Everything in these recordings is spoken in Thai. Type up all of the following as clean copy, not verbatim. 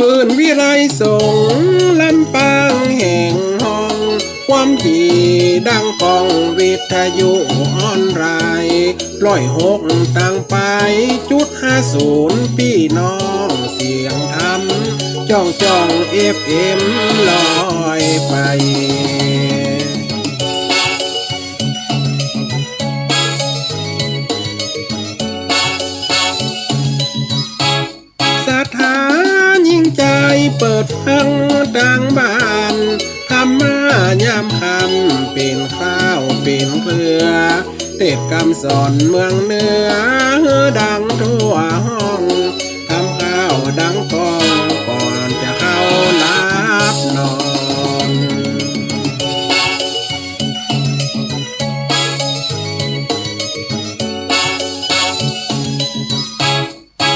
คืนวิไลสงลำปางแห่งห้องความถี่ดังกองวิทยุออนไลน์106ตั้งไป.50พี่น้องเสียงธรรมจ้องFM ลอยไปสถานยิ่งใจเปิดฟังดังบ้านธรรมะยามคำเป็นข้าวเป็นเกลือเทศคำสอนเมืองเหนือดังทั่วห้องทำข้าวดังกองก่อนจะเข้ารับนอน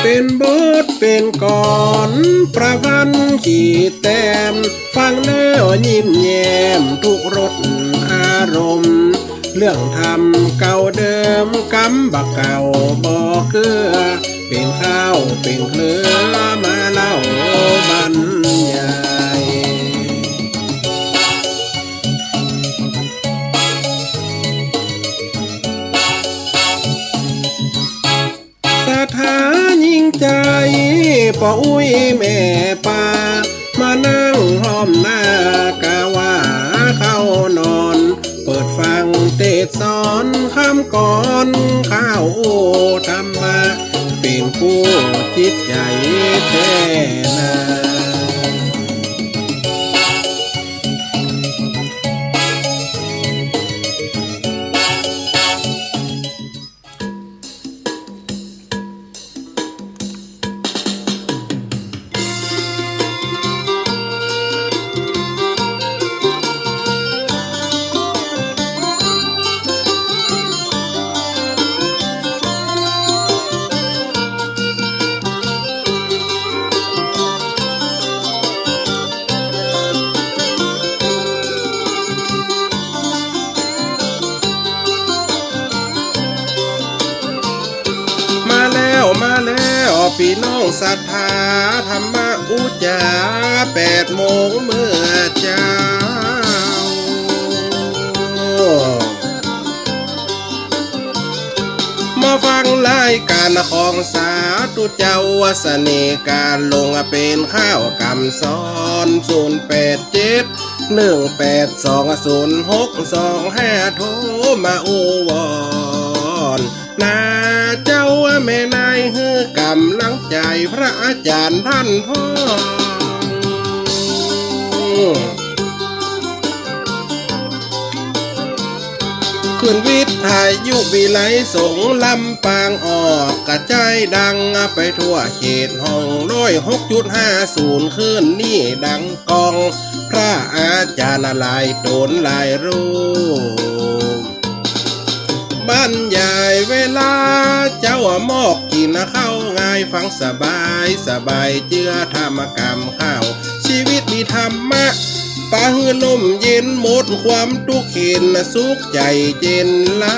เป็นบทเป็นก่อนประพันธ์ขีดแต้มฟังแล้วยิ้มแย้มทุกรสอารมณ์เรื่องทำเก่าเดิมกำบักเก่าบ่เกลือเป็นข้าวเป็นเคลือมาเล่าบรรยายสถานยิ่งใจป่ออุ้ยแม่ป่ามานั่งห้อมหน้ากะว่าเข้านอนเปิดฟังเทศสอนคำก่อนข้าวโอธรรมะเป็นผู้จิตใจแท้นามาแล้วพี่น้องศรัทธาธรรมอุจา8 โมงเมื่อเช้ามาฟังรายการของสาธุเจ้าเสน่ห์การลงเป็นข้าวกำสอน08718206225โทรมาโอวอนนาเจ้าแม่นายฮือกำลังใจพระอาจารย์ท่านพ่อคืนวิทยุวิไลสงลำปางออกกระจายดังไปทั่วเขตห้อง106.50คืนนี้ดังกองพระอาจารย์หลายตนหลายรูปบรรยายเวลาเจ้ามอกกินข้าวง่ายฟังสบายเจือธรรมกรรมข้าวชีวิตมีธรรมะปาหือลมเย็นหมดความทุกข์เข็นสุขใจเจนลา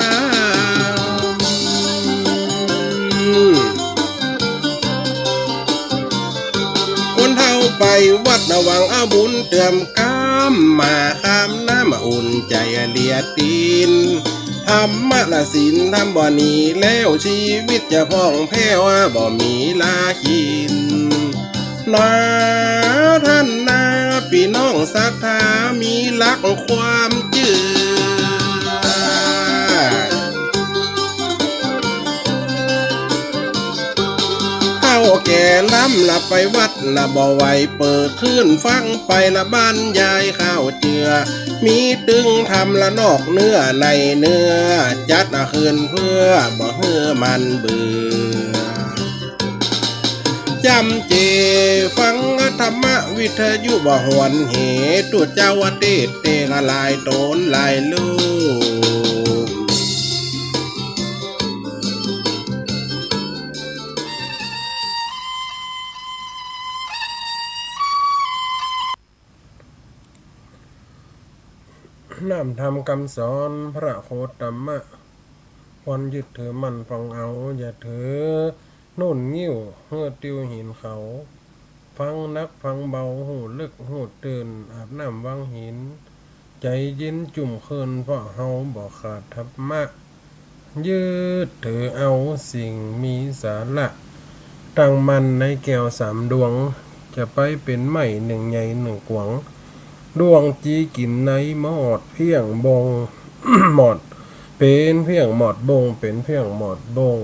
คนเท่าไปวัดระวังอาบุญเติมกำมาข้ามน้ำอุ่นใจเลียตีนธรรมะละศีลทำบ่หนีแล้วชีวิตจะพ่องแผ้วบ่มีลาขินนาท่านนาพี่น้องศรัทธามีหลักความเชื่อเข้าแก่ล้ำละไปวัดละบ่ไหวเปิดขึ้นฟังไปละบ้านยายข้าวเจือมีตึงทำละนอกเนื้อในเนื้อจัดคืนเพื่อบ่เฮือมันเบื่อจำเจฟังธรรมวิทยุบ่หวนเหตุเจ้าเทศเตละลายโตนลายลูกน้ำทำคำสอนพระโคตรมะควรยึดถือมันฟังเอาอย่าถือนุ่นงิ้วเฮือติวหินเขาค ฟังนักฟังเบาหูลึกหูตื่นอาบน้ำวังหินใจเย็นจุ่มคืนเพราะเฮาบ่ขาดธรรมะยืดถือเอาสิ่งมีสาระตั้งมันในแก้วสามดวงจะไปเป็นไม้หนึ่งใหญ่หนึ่งกวงดวงจีกินในหมอดเพียงบง หมอดเป็นเพียงหมอดบงเป็นเพียงหมอดบง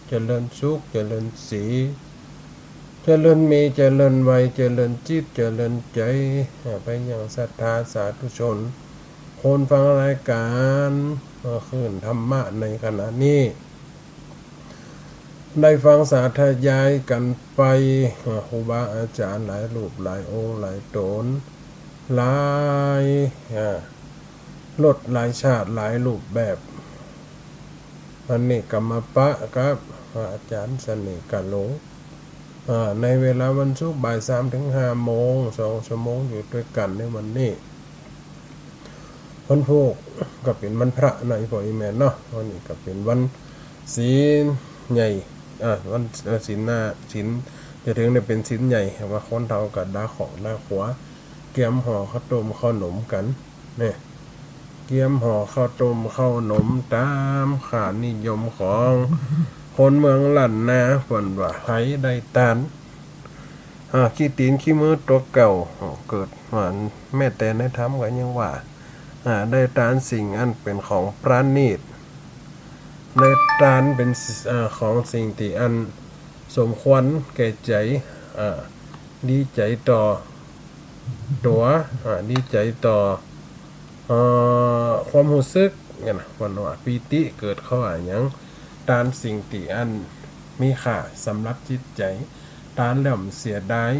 เจริญสุขเจริญสีเจริญมีเจริญวัยเจริญจิตเจริญใจไปอย่างศรัทธาสาธุชนคนฟังรายการขึ้นธรรมะในขณะนี้ได้ฟังสาธยายกันไปครูบาอาจารย์หลายรูปหลายองค์หลายตนหลายลดหลายชาติหลายรูปแบบอันนี้กรรมปะครับอาจารย์เสน่ห์กะโหลในเวลาวันศุกร์บ่าย3 ถึง 5 โมง2 ชั่วโมงอยู่ด้วยกันในวันนี้วันพุธก็เป็นวันพระในพ่ออีแม่เนาะวันนี้ก็เป็นวันศีลใหญ่วันศีลหน้าศีลจะถึงได้เป็นศีลใหญ่ว่าคนเฒ่ากับดาของดาขวาเกี๊ยมห่อข้าวต้มข้าวหนมกันเนี่ยเกี๊ยมห่อข้าวต้มข้าวหนมตามขานิยมของคนเมืองลั่นนาฝนว่าไห้ได้ตานขี้ตีนขี้มือตัวเก่าเกิดหวานแม่แต่ในธรรมก็ยังว่าได้ตานสิ่งอันเป็นของปราณีตได้ตานเป็นของสิ่งที่อันสมควรแก่ใจดีใจต่อตัวดีใจต่อความรู้สึกเนี่ยนะวันว่าปีติเกิดเข้าอย่างตานสิ่งที่อันมีค่าสำหรับจิตใจตานแล้วเสียดาย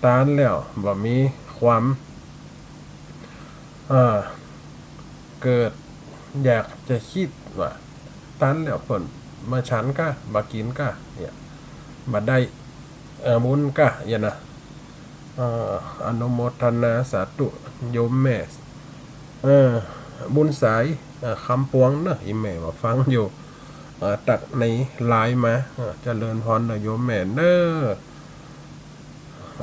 ตานแล้วบ่มีความเกิดอยากจะคิดว่าตานแล้วผลมาฉันก็บ่กินก็เนี่ยบ่ได้บุญก็อย่างนะอนุโมทนาสาธุโยมแม่บุญสายคำปวงเนอะอีแม่มาฟังอยู่ตักในไลน์มาเจริญพรโยมแม่เนอะ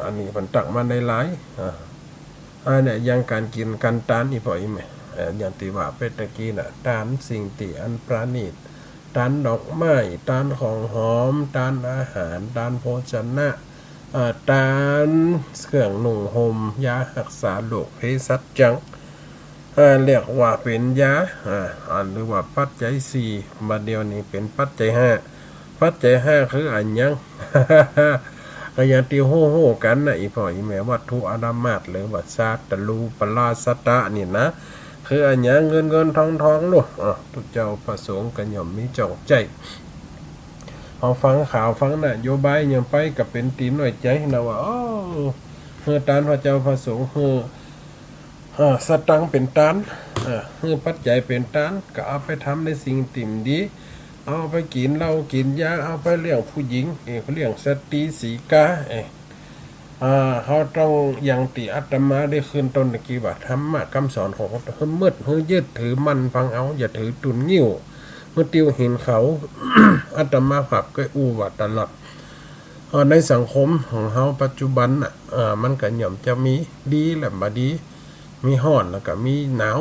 อันนี้มันตักมาในไลน์เนี่ยยังการกินกันตานอีพออีแม่อย่างที่ว่าเป็นตะกี้น่ะตานสิ่งที่อันประณีตตานดอกไม้ตานของหอมตานอาหารตานโภชนะตานเครื่องนุ่งห่มยารักษาโรคเภสัชจังเรียกว่าเป็นยาหรือว่าปัจจัย4บัดเดียวนี้เป็นปัจจัย5ปัจจัย5คืออันยัง ก็อย่างที่โหกันนะอีพ่ออีแม่วัตถุอารามาตหรือว่าซาตลูปราสตะนี่นะคืออันยังเงินทองลูกทุกเจ้าประสงค์กันย่อมมีจงใจเอาฟังข่าวฟังนโยบายยังไปกับเป็นตีนหน่อยใจนะว่าเฮือตานพระเจ้าพระสงฆ์เฮือสตังเป็นตานเฮือปัจจัยเป็นตานก็เอาไปทำในสิ่งติ่มดีเอาไปกินเหล้ากินยาเอาไปเลี้ยงผู้หญิงเขาเลี้ยงสตรีสีกาเขาต้องอย่างติอาตมาได้คืนต้นตะกี้ว่าธรรมะคำสอนของเขาเฮือมืดเฮือยึดถือมันฟังเอาอย่าถือตุนงิ้วเมื่อติวเห็นเขา อาตมาผักก็อู้ว่าตลอดในสังคมของเฮาปัจจุบันมันก็ย่อมจะมีดีและบ่ดีมีร้อนแล้วก็มีหนาว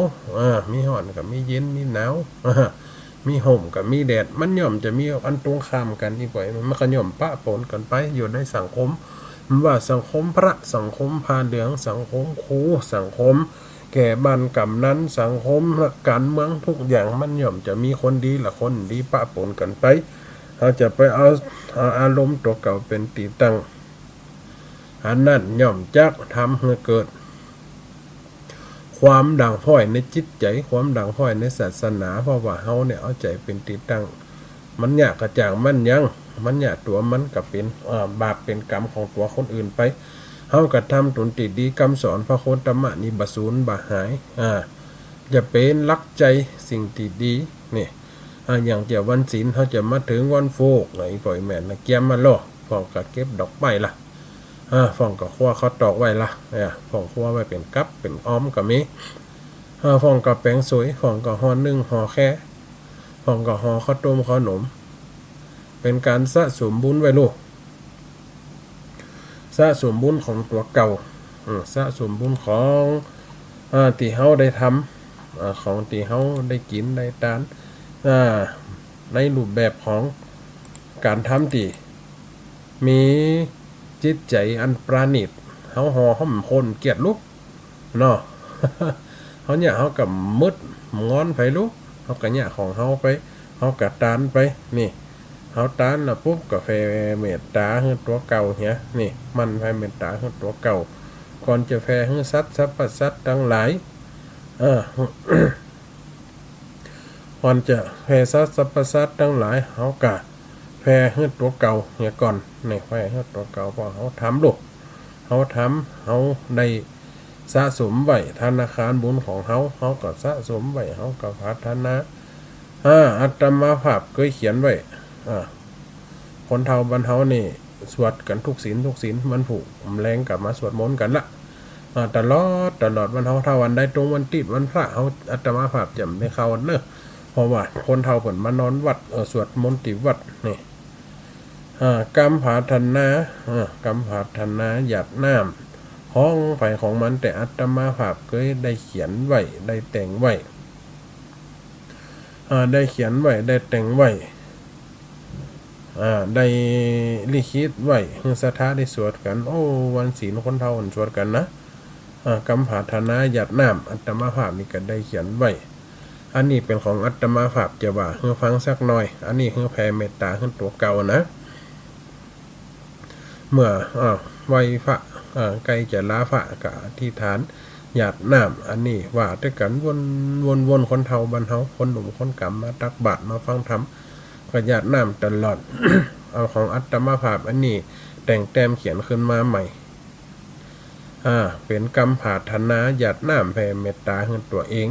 มีร้อนก็มีเย็นมีหนาวมีห่มกับมีแดดมันย่อมจะมีอันตรงข้ามกันอีกบ่อยมันก็ย่อมปะปนกันไปอยู่ในสังคมมันว่าสังคมพระสังคมพาเหลืองสังคมครูสังคมแก่บ้านกำนั้นสังคมการเมืองทุกอย่างมันย่อมจะมีคนดีและคนดีปะปนกันไปเราจะไปเอาอารมณ์ตัวเก่าเป็นตีตั้งอันนั้นย่อมจักทำให้เกิดความด่างพร้อยในจิตใจความด่างพร้อยในศาสนาเพราะว่าเฮาเนี่ยเอาใจเป็นตีตั้งมันยากกระจ่างมันยังมันยากตัวมันก็เป็นบาปเป็นกรรมของตัวคนอื่นไปเฮาก็ทำตนติดดีคำสอนพระโคตมะนี่บ่สูญบ่หายจะเป็นรักใจสิ่งที่ดีนี่อย่างเจ้าวันศีลเขาจะมาถึงวันโฟกไหนปล่อยแม่นะเกียมมาล่อฟองก็เก็บดอกไม้ละฟองก็คั่วเขาตอกไว้ละฟองคั่วไว้เป็นกับเป็นอ้อมก็มีฟองก็แปงสวยฟองก็ห่อนึ่งห่อแค่ฟองก็ห่อข้าวต้มข้าวหนมเป็นการสะสมบุญไว้ลูก สะสมบุญของตัวเก่าสะสมบุญของที่เฮาได้ทำของที่เฮาได้กินได้ทานในรูปแบบของการทำที่มีจิตใจอันประณีตเฮาห่อห้อมคนเกียรติลุกเนาะ เฮาเนี่ยเฮากับมืดงอนไปลุกเฮากับเนี่ยของเฮาไปเฮากับตานไปนี่เฮาตานแล้วปุ๊บกาแฟเมตตาคือตัวเก่าเหี้ยนี่มันไฟเมตตาคือตัวเก่าก่อนจะแฟคือสัตว์สรรพสัตว์ทั้งหลายก่อนจะแฟสัตว์สรรพสัตว์ทั้งหลายเฮากะแฟคือตัวเก่าเนี่ยก่อนนี่แฟคือตัวเก่าพอเฮาทำลูกเฮาทำเฮาได้สะสมไว้ธนาคารบุญของเฮาก็สะสมไว้เฮาก็พัฒนาอัตมาภาพเคยเขียนไว้คนเฒ่าบรรเทานี่สวดกันทุกศีลมันผูกแรงกลับมาสวดมนต์กันละตลอดวันเฮาถ้าวันใดตรงวันติดวันพระเฮาอัตมาภาพจำได้เข้าเนอะเพราะว่าคนเฒ่าเพิ่นมานอนวัดสวดมนต์ที่วัดนี่กรรมผาธนาหยาดน้ำห้องไฟของมันแต่อัตมาภาพเคยได้เขียนไว้ได้แต่งไว้ได้เขียนไว้ได้แต่งไว้ได้ลิขิตไว้คือสถาได้สวดกันโอ้วันศีลคนเฒ่าสวดกันนะกรรมผาธนาหยาดน้ำอัตมาภาพนี่ก็ได้เขียนไว้อันนี้เป็นของอัตมาภาพจะว่าคือฟังสักหน่อยอันนี้คือแผ่เมตตาคือตัวเก่านะเมื่อไวพระใกล้จะลาพระกะที่ฐานหยาดน้ำอันนี้ว่าด้วยกันวนคนเฒ่าบรรเทาคนหนุ่มคนกำมาตักบาตรมาฟังธรรมก็หยาดน้ำตลอด เอาของอัตมาภาพอันนี้แต่งแต้มเขียนขึ้นมาใหม่เป็นกรรมผาธนาหยาดน้ำแผ่เมตตาให้ตัวเอง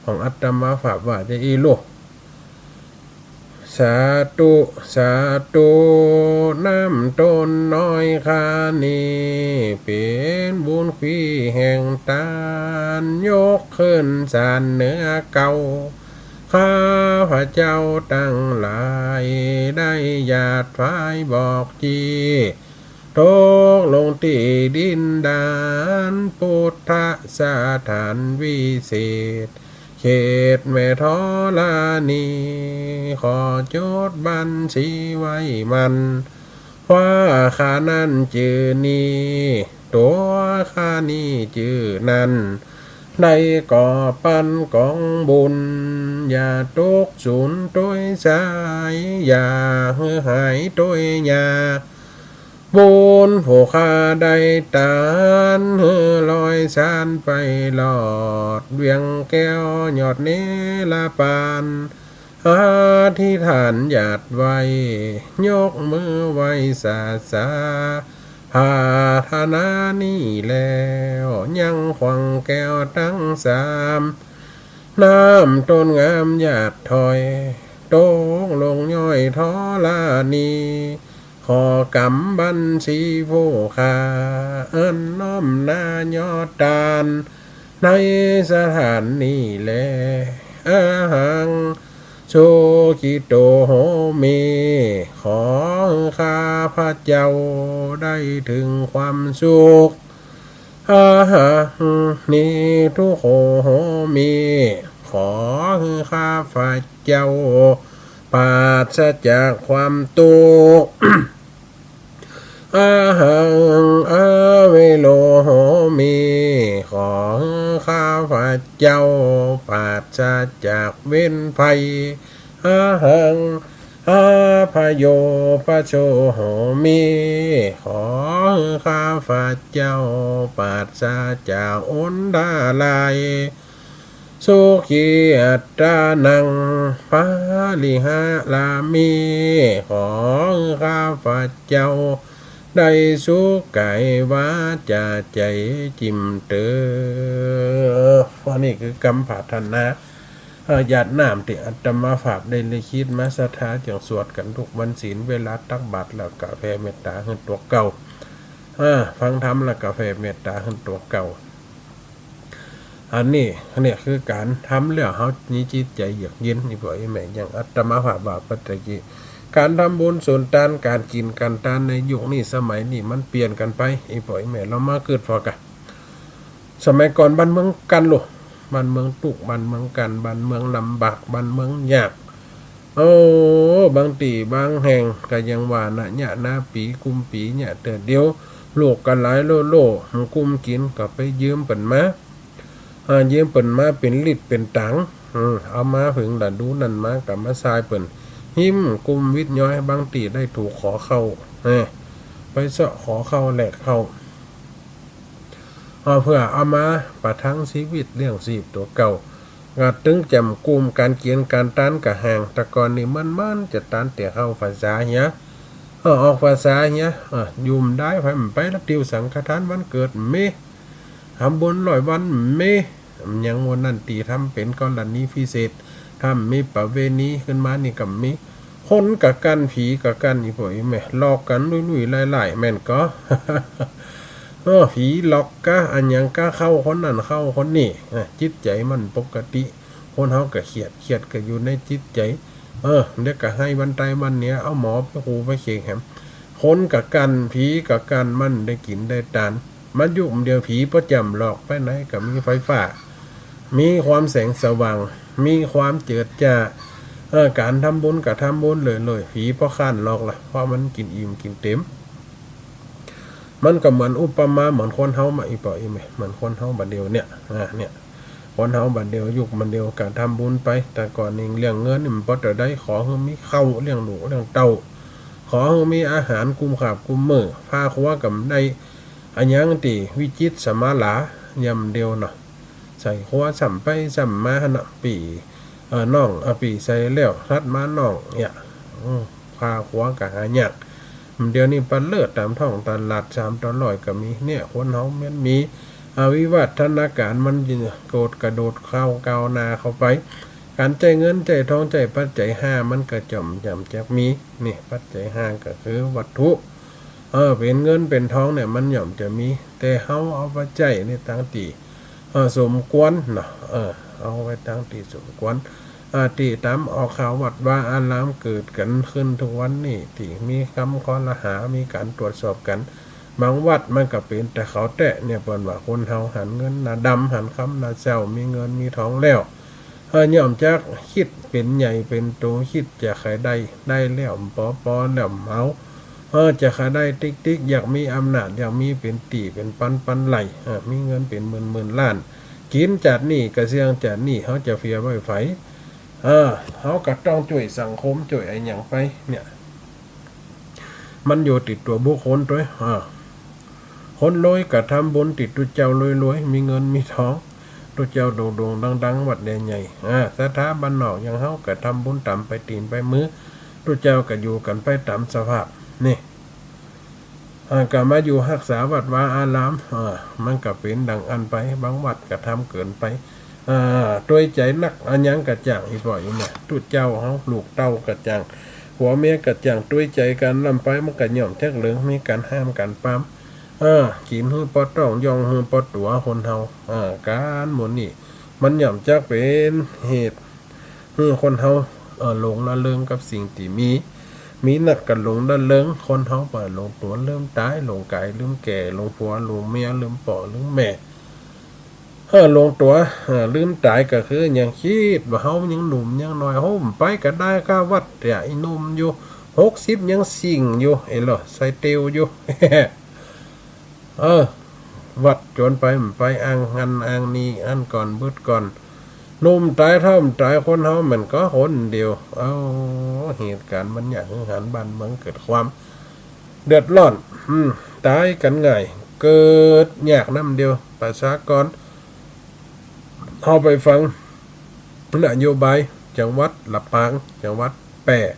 ของอัตมาภาพว่าจะอีโลสาธุน้ำต้นน้อยคานีเป็นบุญขีแห่งตานยกขึ้นสานเหนือเก่าข้าพระเจ้าตั้งหลายได้หยาดไฟบอกจีตกลงที่ดินดานพุทธสถานวิเศษเขตแม่ธรณีขอจดบัญชีไว้มันว่าข้านั้นจื่อนี้ตัวข้านี้จื่อนั้นได้ก่อปันกองบุญอย่าตกสูญตัวสายอย่าหายตัวยาบุญผู้ข้าได้ตานลอยสานไปหลอดเวียงแก้วยอดเนลาปานที่ฐานหยาดไว้ยกมือไว้สาพาธนานี่แล้วยังขวังแก้วตั้งสามน้ำต้นงามหยาดถอยโตงลงย่อยทอลานีขอกำบัญชีผู้ข้าอันน้อมนายอดตานในสถานนี้แลหังโชคิโตโหมีขอข้าพระเจ้าได้ถึงความสุขนี่ทุกโหมีขอข้าพระเจ้าปราศจากความทุกข์หังเวโลโหมีขอข้าพระเจ้าปราศจากเว้นภัยหังพโยพโชโหมีขอข้าพระเจ้าปราศจากอุนดาลายสุขีอัตตานังปาลิหะลามีขอข้าพระเจ้าได้สุขกายวาจาใจจิมเตอว่านี่คือกรรมผาธนาหยาดน้ำที่อัตมาภาพได้ลิขิตมาสถาจังสวดกันทุกวันศีลเวลาตักบาตรแล้วกาแฟเมตตาขึ้นตัวเก่าฟังธรรมแล้วกาแฟเมตตาขึ้นตัวเก่าอันนี้คือการทำเรื่องเขานี้จิตใจเยือกเย็นนี่บ่อยแม่อย่างอัตมาภาพบาปปฏิกิ การทำบุญส่วนตานการกินการทานในยุคนี้สมัยนี้มันเปลี่ยนกันไปไอ้พ่อไอ้แม่เรามาเกิดพอกันสมัยก่อนบ้านเมืองกันลูกบ้านเมืองตุกบ้านเมืองกันบ้านเมืองลำบากบ้านเมืองยากบางตีบางแห่งก็ยังว่านะเนี่ยนาปีกุมปีเนี่ยแต่เดียวลูกกันหลายโลกุมกินก็ไปยืมเปิ่นมายืมเปิ่นมาเป็นลิตรเป็นตังเอามาถึงดัดดูนั่นมากับมาทรายเปิ่นหิมกุมวิทย้อยบางตีได้ถูกขอเข้าไปเสาะขอเข้าแหลกเข้าเพื่อเอามาประทังชีวิตเรื่องชีพตัวเก่าตึงจำกุมการเกียนการต้านกะแหงแต่ก่อนนี่มันจะต้านแต่เข้าภาษาเนี้ยออกภาษาเนี้ยยุ่มได้ไปรับติวสังฆทานวันเกิดเมทำบุญ100 วันเมยังวันนั้นตีทำเป็นกรณีพิเศษทำมีประเวณีขึ้นมานี่กับมีคนกับกันผีกับกันอีพ่ออีแม่หลอกกันลุยๆไล่ๆแม่นก็ผีหลอกก็อันยังก็เข้าคนนั้นเข้าคนนี้จิตใจมันปกติคนเขาก็เครียดก็อยู่ในจิตใจเด็กก็ให้วันใจมันเนี้ยเอาหมอไปหูไปเคียงแหมคนกับกันผีกับกันมันได้กินได้ทานมันยุ่มเดียวผีประจำหลอกไปไหนกับมีไฟฟ้ามีความแสงสว่างมีความเจิดจ้าการทำบุญกับทำบุญเลยผีเพราะข้านหลอกล่ะเพราะมันกินอิ่มกินเต็มมันก็เหมือนอุปมาเหมือนคนเฮามาอีกป่อยไหมเหมือนคนเฮาบัดเดียวเนี่ยคนเฮาบัดเดียวยุคมันเดียวการทำบุญไปแต่ก่อนเองเรื่องเงินนี่มันพอจะได้ขอให้มีเข้าเรื่องหนูเรื่องเต่าขอให้มีอาหารกุมขาบกุมมือผ้าคว้ากับได้อันยังตีวิจิตสมาหลายำเดียวเนาะใส่คว้าสัมไปสัมมาหนะปีน่องปีใส่เลี้ยวรัดมาน่องเนี่ยผ้าคว้ากับหายากเดี๋ยวนี้ปันเลิศตามท้องตลาด300ก็มีเนี่ยคนเฮามันมีวิวัฒนาการมันโกรธกระโดดเข้าก้าวหน้าเข้าไปการใจเงินใจทองใจปัจจัย5มันก็จำจะมีนี่ปัจจัย5ก็คือวัตถุเป็นเงินเป็นทองเนี่ยมันย่อมจะมีแต่เฮาเอาปัจจัยนี่ตั้งตีสมควรเนาะเอาไว้ตั้งตีสมควรที่ตามออกข่าววัดว่าอารามเกิดกันขึ้นทุกวันนี่ที่มีคำคอรหามีการตรวจสอบกันบางวัดมันก็เป็นแต่เขาแตะเนี่ยเปิ้นว่าคนเฮาหันเงินนาดำหันคำนาเจ้ามีเงินมีทองแล้วย่อมจักคิดเป็นใหญ่เป็นโตคิดจะใครได้แล้วปอแล้วเอาจะใครได้ติ๊กอยากมีอำนาจอยากมีเป็นตีเป็นปันไหลมีเงินเป็นหมื่นล้านกินจัดนี่กระเซียงจัดนี่เขาจะเฟียไว้ไฟเขาก็ต้องช่วยสังคมช่วยไอ้อย่างไปเนี่ยมันอยู่ติดตัวบุคคลด้วยคนรวยก็ทำบุญติดตัวเจ้ารวยมีเงินมีทองตัวเจ้าโด่งดังวัดใหญ่สถาบันนอกอย่างเขาก็ทำบุญต่ำไปตีนไปมือตัวเจ้าก็อยู่กันไปตามสภาพนี่ก็มาอยู่รักษาวัดวาอารามมันก็เป็นดังอันไปบางวัดก็ทำเกินไปตัวใจนักอันยังกระจ่างอีกบ่อยเนี่ยตุเจ้าเขาลูกเต้ากระจ่างหัวเมียกระจ่างตัวใจกันลำไปมันกระหย่อมแทกเหลืองมีการห้ามกันปั๊มกินหื้อปอต้องยองหื้อปอตัวคนเฮาการหมุนนี่มันหย่อมจักเป็นเหตุคนเฮาหลงละเริงกับสิ่งที่มีนักกันหลงละเริงคนเฮาไปหลงตัวเริ่มตายหลงกายลืมแก่หลงผัวหลงเมียลืมป่อลืมแม่ลงตัวลืมตายก็คืออย่างคิดว่าเฮายังหนุ่มยังน้อยโฮมไปก็ได้ค่าวัดแต่ไอ้หนุ่มอยู่60ยังสิ่งอยู่ไอ้หรอใส่เตียวอยู่ วัดจนไปอ้างงันอ้างนี้อันก่อนบึดก่อนหนุ่มตายเท่าตายคนเฮามันก็คนเดียวเหตุการณ์มันอย่างหันบ้านเมืองเกิดความเดือดร้อนตายกันง่ายเกิดยากน้ำเดียวประชากรเอาไปฟังนโยบายจังหวัดลำปางจังหวัดแปะ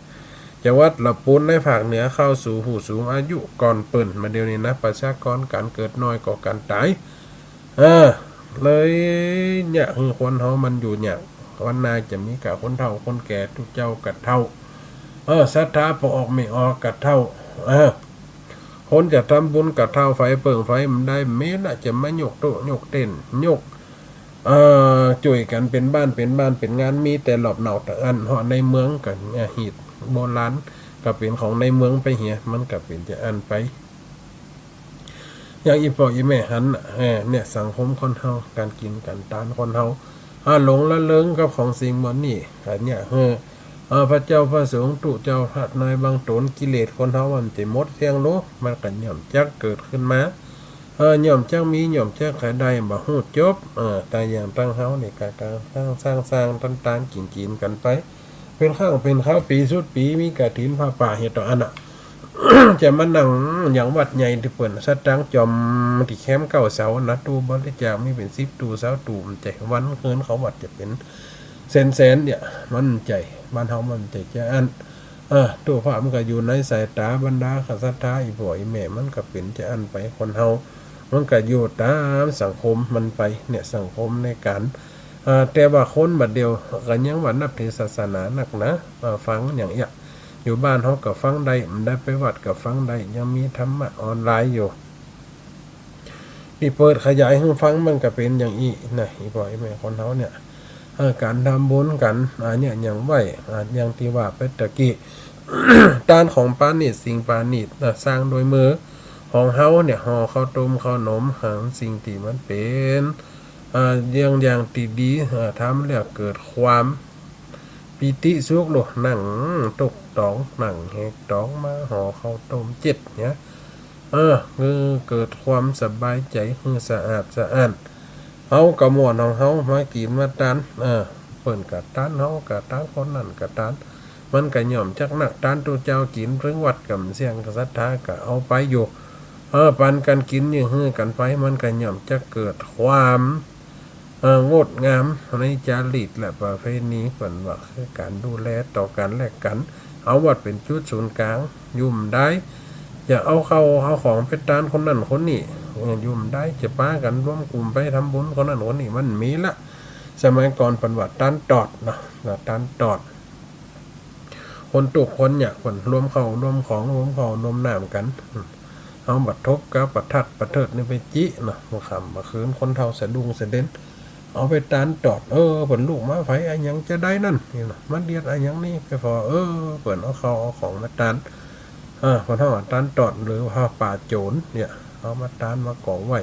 จังหวัดลำพูนในภาคเหนือเข้าสู่ผู้สูงอายุก่อนเปิ่นมาเดียวนี้นะประชากรการเกิดน้อยกว่าการตายเลยเนี่ยคือคนเฮามันอยู่เนี่ยวันนาจะมีกับคนเฒ่าคนแก่ทุกเจ้ากัดเฒ่าศรัทธาพอออกไม่ออกกัดเฒ่าคนจะทำบุญกัดเฒ่าไฟเปิ่งไฟมันได้เม้ละจะไม่ยกโต๊ะยกเต้นยกจ่วยกันเป็นบ้านเป็นงานมีแต่หลอบเหนาแต่อันในเมืองกันหีดโบราณ ก็เป็นของในเมืองไปเหียมันก็เป็นจะอันไปอย่างอีปออีแม่หันเนี่ยสังคมคนเฮาการกินการตานคนเฮาหลงละเลิงกับของสิ่งเหล่านี้อันเนี่ยพระเจ้าพระสงฆ์ตุเจ้าพระนายบางตนกิเลสคนเฮามันจะหมดเสียงโลมันก็ย่อมจักเกิดขึ้นมาย่อมจักมีย่อมจักขายได้บ่ฮู้จบแต่อย่างตั้งเฮานี่ก็การสร้างตันกินกันไปเป็นข้าวเป็นข้าวปีสุดปีมีกฐินผ้าป่าเฮ็ดต่ออันน่ะ จะมานั่งอย่างวัดใหญ่ที่เปิ่นสัตว์ตังจอมที่แคมป์เก่าเสานะตู้บริจาคมีเป็น10ตู้20ตู้ใจวันเกินเขาวัดจะเป็นแสนเนี่ยมันใจบ้านเฮามันใจจะอันตู้พระมันก็อยู่ในสายตาบรรดาข้าศรัทธาอีพ่ออีแม่มันก็เป็นจะอันไปคนเฮามันก็อยู่ตามสังคมมันไปเนี่ยสังคมในการแต่ว่าคนบัดเดียวก็ยังว่านับถือศาสนาหนักนะฟังอย่างเงี้ยอยู่บ้านเขากับฟังได้มันได้ไปวัดกับฟังได้ยังมีธรรมะออนไลน์อยู่ที่เปิดขยายให้ฟังมันก็เป็นอย่างอีนะอีพ่ออีแม่คนเขาเนี่ยการทำบุญกันเนี่ยอย่างไหวอย่างที่ว่าไปตะกี้ ด้านของปานิชสิ่งปานิชสร้างโดยมือของเฮาเนี่ยห่อข้าวต้มข้าวหนมหังสิ่งที่มันเป็นอย่างติดดีทำแล้วเกิดความปิติสุขโลหนังตกตองหนังแหกตองมาห่อข้าวต้ม7เนี่ยเกิดความสบายใจสะอาดสะอ้านเฮากระมวลของเฮามากินมาตานเปิ่นกะตานเฮากะตานคนนั่นกะตานมันก็ย่อมจักนักตานตัวเจ้ากินเพิ่งวัดกับเสียงกษัตริย์ก็เอาไปอยู่ปันกันกินอย่างฮื้อกันไปมันก็ย่อมจะเกิดความงดงามในจารีตและประเพณีเปิ่นว่าคือการดูแลต่อกันและกันเอาวัดเป็นจุดศูนย์กลางยุ่มได้อย่าเอาของไปตานคนนั่นคนนี้ยุ่มได้จะป้ากันร่วมกลุ่มไปทำบุญคนนั่นคนนี้มันมีละสมัยก่อนเป็นว่าตานตอดนะตานตอดคนตุกคนเนี่ยคนรวมเข้ารวมของรวมเขารวมน้ำกันเอาบัดทบกับบัดทัดบัดเถิดนี่ไปจินะมาขำมาคืนคนเท่าสะดุ้งสะเด็นเอาไปตานตอดเปิ่นลูกมาไฟอันยังจะได้นั่นนี่นะมันเดียดอันยังนี่ไปพอเปิ่นเอาของมาตานพอเท่าตานตอดหรือว่าป่าโจรเนี่ยเอามาตานมากองไว้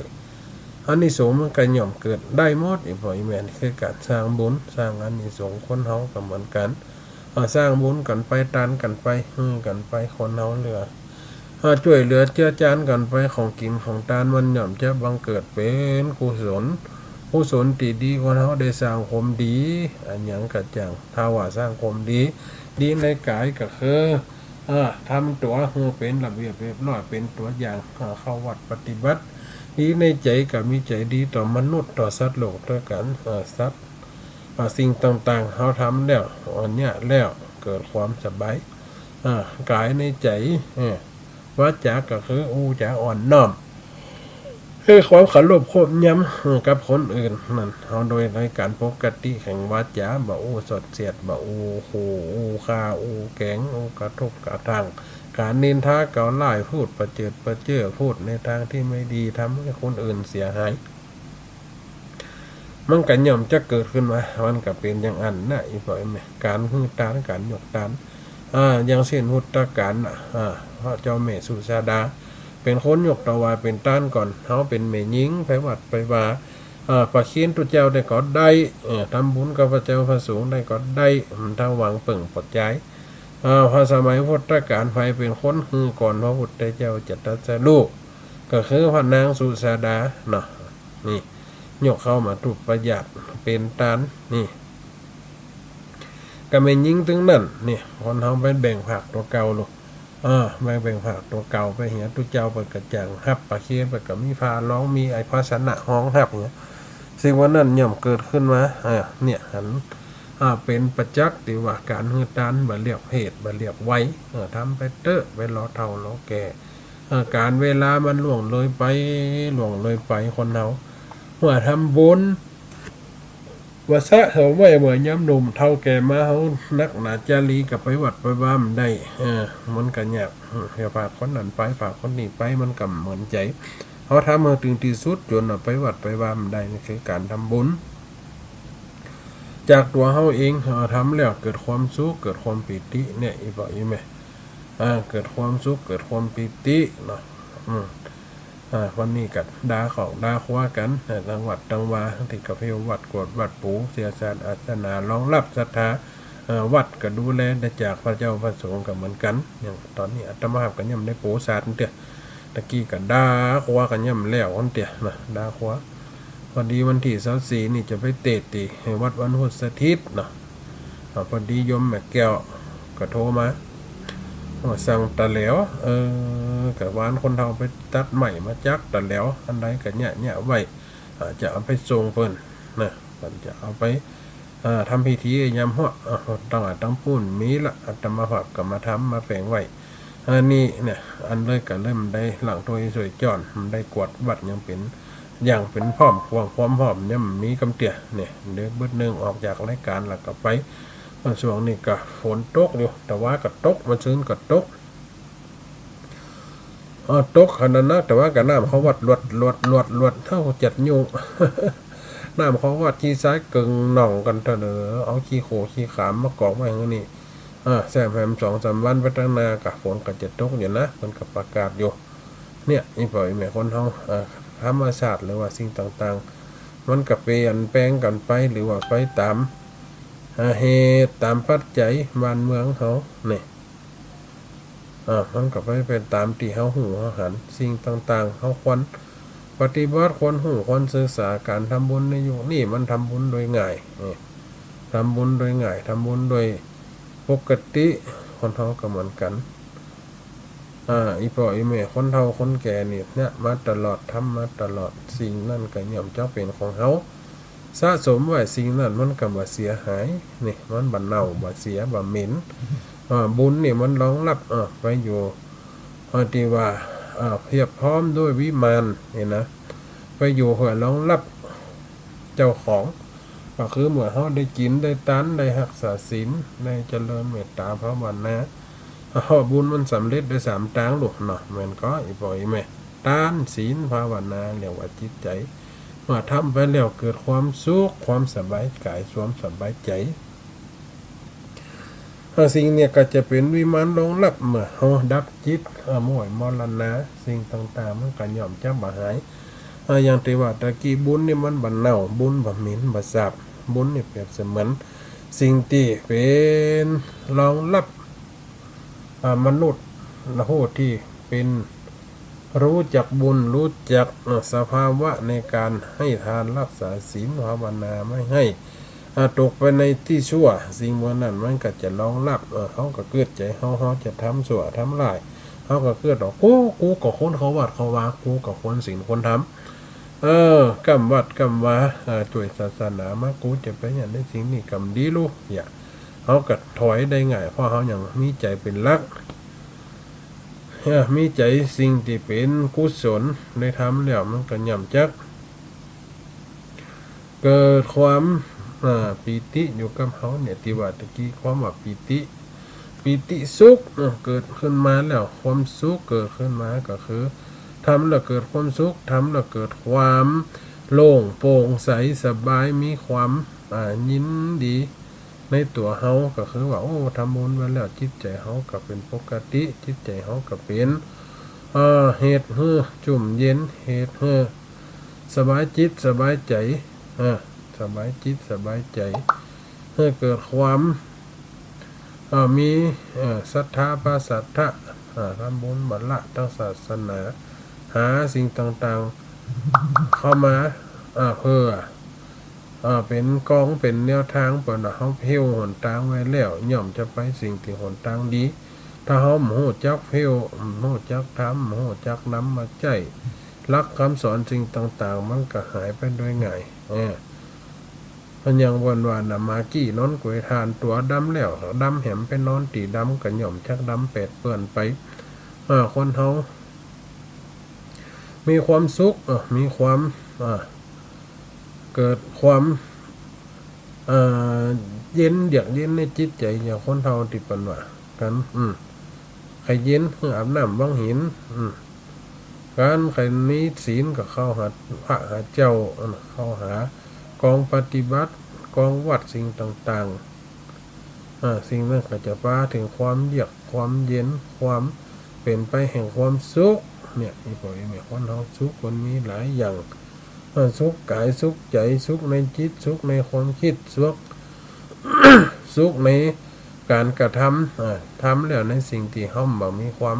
อันนี้สงมันก็ย่อมเกิดได้หมดอีกพออีแม่นคือการสร้างบุญสร้างอันนี้สงคนเฮาก็เหมือนกันสร้างบุญกันไปตานกันไปกันไปคนเฮาเหลือช่วยเหลือเจือจานกันไปของกินของตานมันย่อมจะบังเกิดเป็นกุศลที่ดีคนเฮาได้สร้างความดีอันหยังกะจังถ้าว่าสร้างความดีในกายก็คือทำตัวเป็นระเบียบเรียบร้อยเป็นตัวอย่างเข้าวัดปฏิบัติดีในใจก็มีใจดีต่อมนุษย์ต่อสัตว์โลกด้วยกันสัตว์สิ่งต่างๆเขาทำแล้วอันเนี้ยแล้วเกิดความสบายกายในใจวาจาก็คือจะอ่อนน้อมคือความขลุ่มโคบย้ำกับคนอื่นนั่นเอาโดยในการปกติแห่งวาจาบ่สดเสียดบ่โหฆ่าแกงกระทบกระทั่งการนินทาเกาไล่พูดประเจิดพูดในทางที่ไม่ดีทำให้คนอื่นเสียหายมันก็ย่อมจะเกิดขึ้นมามันก็เป็นอย่างอันนะอีกฝ่ายการหื้อตานการหยกตานอย่างเช่นหุตตะการพระเจ้าแม่สุชาดาเป็นคนยกตะวาเป็นต้านก่อนเขาเป็นแม่หญิงไปวัดไปว่าปะเคียนตุเจ้าได้ก็ได้ทำบุญกับพระเจ้าพระสงฆ์ได้ก็ได้ถ้าหวังเปิ่งปลดใจพอสมัยพุทธกาลไฟเป็นคนคือก่อนพระพุทธเจ้าจะตรัสรู้ก็คือพระนางสุชาดาเนาะนี่ยกเข้ามาถูกประหยัดเป็นต้านนี่ก็ไม่ยิงถึงนั่นนี่คนเขาไปแบ่งผักตัวเก่าลูกแบ่งผักตัวเก่าไปเหียตุเจ้าเปิดกระจังหับปะเคียนไปกับมีพาร้องมีไอภาชนะห้องหับเนี่ยสิ่งวันนั้นย่อมเกิดขึ้นมาเนี่ยหันเป็นประจักษ์ที่ว่าการหื้อตานบ่เรียกเหตุบ่เรียกไว้ทำไปเตอะไปรอเท่ารอแก่การเวลามันล่วงเลยไปคนเฮาเมื่อทำบุญว่าซะเขาไว้เมื่อย้ำหนุ่มเท่าแก่มาเขานักหนาจารีกับไปวัดไปบ้ามได้มันกันยากฝากคนนั้นไปฝากคนนี้ไปมันกับเหมือนใจเขาทำมาถึงที่สุดจนไปวัดไปบ้ามได้นี่คือการทำบุญจากตัวเขาเองทำแล้วเกิดความสุขเกิดความปิติเนี่ยอีบอกอีแม่ เกิดความสุขเกิดความปิติเนาะวันนี้กัดาของดาคว้ากันจังหวัดจังหวาที่กับพิวัดกวดวัดปูเสียสารอาสนารองรับศรัทธาวัดก็ดูแลได้จากพระเจ้าพระสงฆ์กับเหมือนกันอย่างตอนนี้อาตมากันย่ำได้ปูศาสตร์เตี้ยตะกี้กับดาคว้ากันย่ำแล้วคนเตี้ยนะดาคว้าพอดีวันที่24นี่จะไปเตะตีวัดวันพุธสถิตเนาะพอดียมแม่แก้วก็โทรมาสั่งตะแหลวกับวานคนเฒ่าไปตัดใหม่มาจักตะแหลวอันใดก็เนี่ยไว้จะเอาไปส่งเพิ่นนะมันจะเอาไปทำพิธียามหัวต้องปูนมีละอาตมาภาพก็มาทำมาแฝงไว้นี่เนี่ยอันเลยก็เริ่มได้หลังตัวสวยจอนมันได้กวดวัดยังเป็นอย่างเป็นพร้อมความพร้อมเนี่ยมีกำเตี่ยเนี่ยเดี๋ยวบึ้ดนึงออกจากรายการแล้วก็ไปช่วงนี้ก็ฝนตกอยู่แต่ว่าก็ตกมันชื้นก็ตกตกขนาดนั้นแต่ว่ากับน้ำเขาวัดลวดเท่าจัดยุง น้ำเขาวัดขี้ซ้ายกึ่งหน่องกันเถอะเอาขี้โขขี้ขามมากอกไว้อย่างนี้แซมแฮม2-3 วันไปตั้งนากับฝนก็จะตกอยู่นะมันกับประกาศอยู่เนี่ยนี่ปล่อยแม่คนเฮาธรรมชาติหรือว่าสิ่งต่างๆมันกับเปลี่ยนแปลงกันไปหรือว่าไปตามเหตุตามปัจจัยบ้านเมืองเขาเนี่ยมันก็ไปเป็นตามที่เขาหูเขาหันสิ่งต่างๆเขาควรปฏิบัติควรหูควรศึกษาการทำบุญในยุคนี้มันทำบุญโดยง่ายทำบุญโดยง่ายทำบุญโดยปกติคนเฒ่าก็เหมือนกันอีพ่ออีแม่คนเฒ่าคนแก่นี่เนี่ยมาตลอดทำมาตลอดสิ่งนั่นก็ย่อมเจ้าเป็นของเขาสะสมไว้สิ่งนั้นมันก็บ่เสียหายนี่มันบ่เน่าบ่เสียบ่เหม็นบุญนี่มันรองรับไปอยู่ที่ว่าเพียบพร้อมด้วยวิมานนี่นะไปอยู่เพื่อรองรับเจ้าของก็คือเมื่อเขาได้กินได้ตันได้รักษาศีลได้เจริญเมตตาภาวนาบุญมันสำเร็จได้3 ทางลูกเนาะแม่นก็อีบ่อีแม่ทานศีลภาวนาเรียกว่าจิตใจเมื่อทำไปแล้วเกิดความสุขความสบายกายความสบายใจสิ่งเนี่ยก็จะเป็นวิมานรองรับเมื่อเขาดับจิตม่วยมรณะสิ่งต่างๆมันก็ย่อมจะบ่หายอย่างที่ว่าตะกี้บุญนี่มันบ่เน่าบุญบ่เหม็นบ่สาบบุญนี่เปรียบเสมือนสิ่งที่เป็นรองรับมนุษย์ละโหที่เป็นรู้จักบุญรู้จักสภาวะในการให้ทานรักษาศีลภาวนาไม่ให้ตกไปในที่ชั่วสิ่งนั้นมันก็จะรองรับเขาก็เกิดใจเขาจะทำชั่วทำร้ายเขาก็เกิดออกกูก็คนเขาวัดเขาว่ากูก็คนศีลคนทำกำวัดกำว่าช่วยศาสนามากูจะไปอย่างได้สิ่งนี้กำดีลูกอย่าเขาก็ถอยได้ง่ายเพราะเขาอย่างมีใจเป็นรักมีใจสิ่งที่เป็นกุศลได้ทำแล้วมันก็ย่ำจักเกิดความปีติอยู่กับเขาเนี่ยที่ว่าตะกี้ความว่าปีติสุขเกิดขึ้นมาแล้วความสุขเกิดขึ้นมาก็คือทำแล้วเกิดความสุขทำแล้วเกิดความโล่งโปร่งใสสบายมีความยินดีในตัวเฮาก็คือว่าโอ้ทำบุญมาแล้วจิตใจเฮาก็เป็นปกติจิตใจเฮาก็เป็นเหตุให้จุ่มเย็นเหตุให้สบายจิตสบายใจสบายจิตสบายใจให้เกิดความมีศรัทธาปศรัทธะทำบุญบัลละตั้งศาสนาหาสิ่งต่างๆเข้ามาเพื่อเป็นกองเป็นแนวทางเปิดเขาเพี้ยวหนทางไว้แล้วย่อมจะไปสิ่งที่หนทางดีถ้าเขาโหจักเพี้ยวโหจักทำโหจักน้ำมาใจรักคำสอนสิ่งต่างๆมันก็หายไปโดยง่ายมันยังวันมากี้นอนกวยทานตัวดำแล้วดำแหมเป็นนอนตีดำกันย่อมชักดำเป็ดเปื่อนไปคนเขามีความสุขมีความเกิดความเย็นเยือกเย็นในจิตใจอย่างคนเฒ่าที่ปนว่ากันใครเย็นคืออาบน้ำวังหินการใครมีศีลก็เข้าหาพระหาเจ้าเข้าหากองปฏิบัติกองวัดสิ่งต่างๆสิ่งนั้นก็จะพาถึงความเยือกค ความเย็นความเป็นไปแห่งความสุขเนี่ยอีพ่ออีแม่คนเฮาสุขมันมีหลายอย่างสุขกายสุขใจสุขในจิตสุขในความคิดสุข สุขในการกระทำทำแล้วในสิ่งที่เฮาบ่มีความ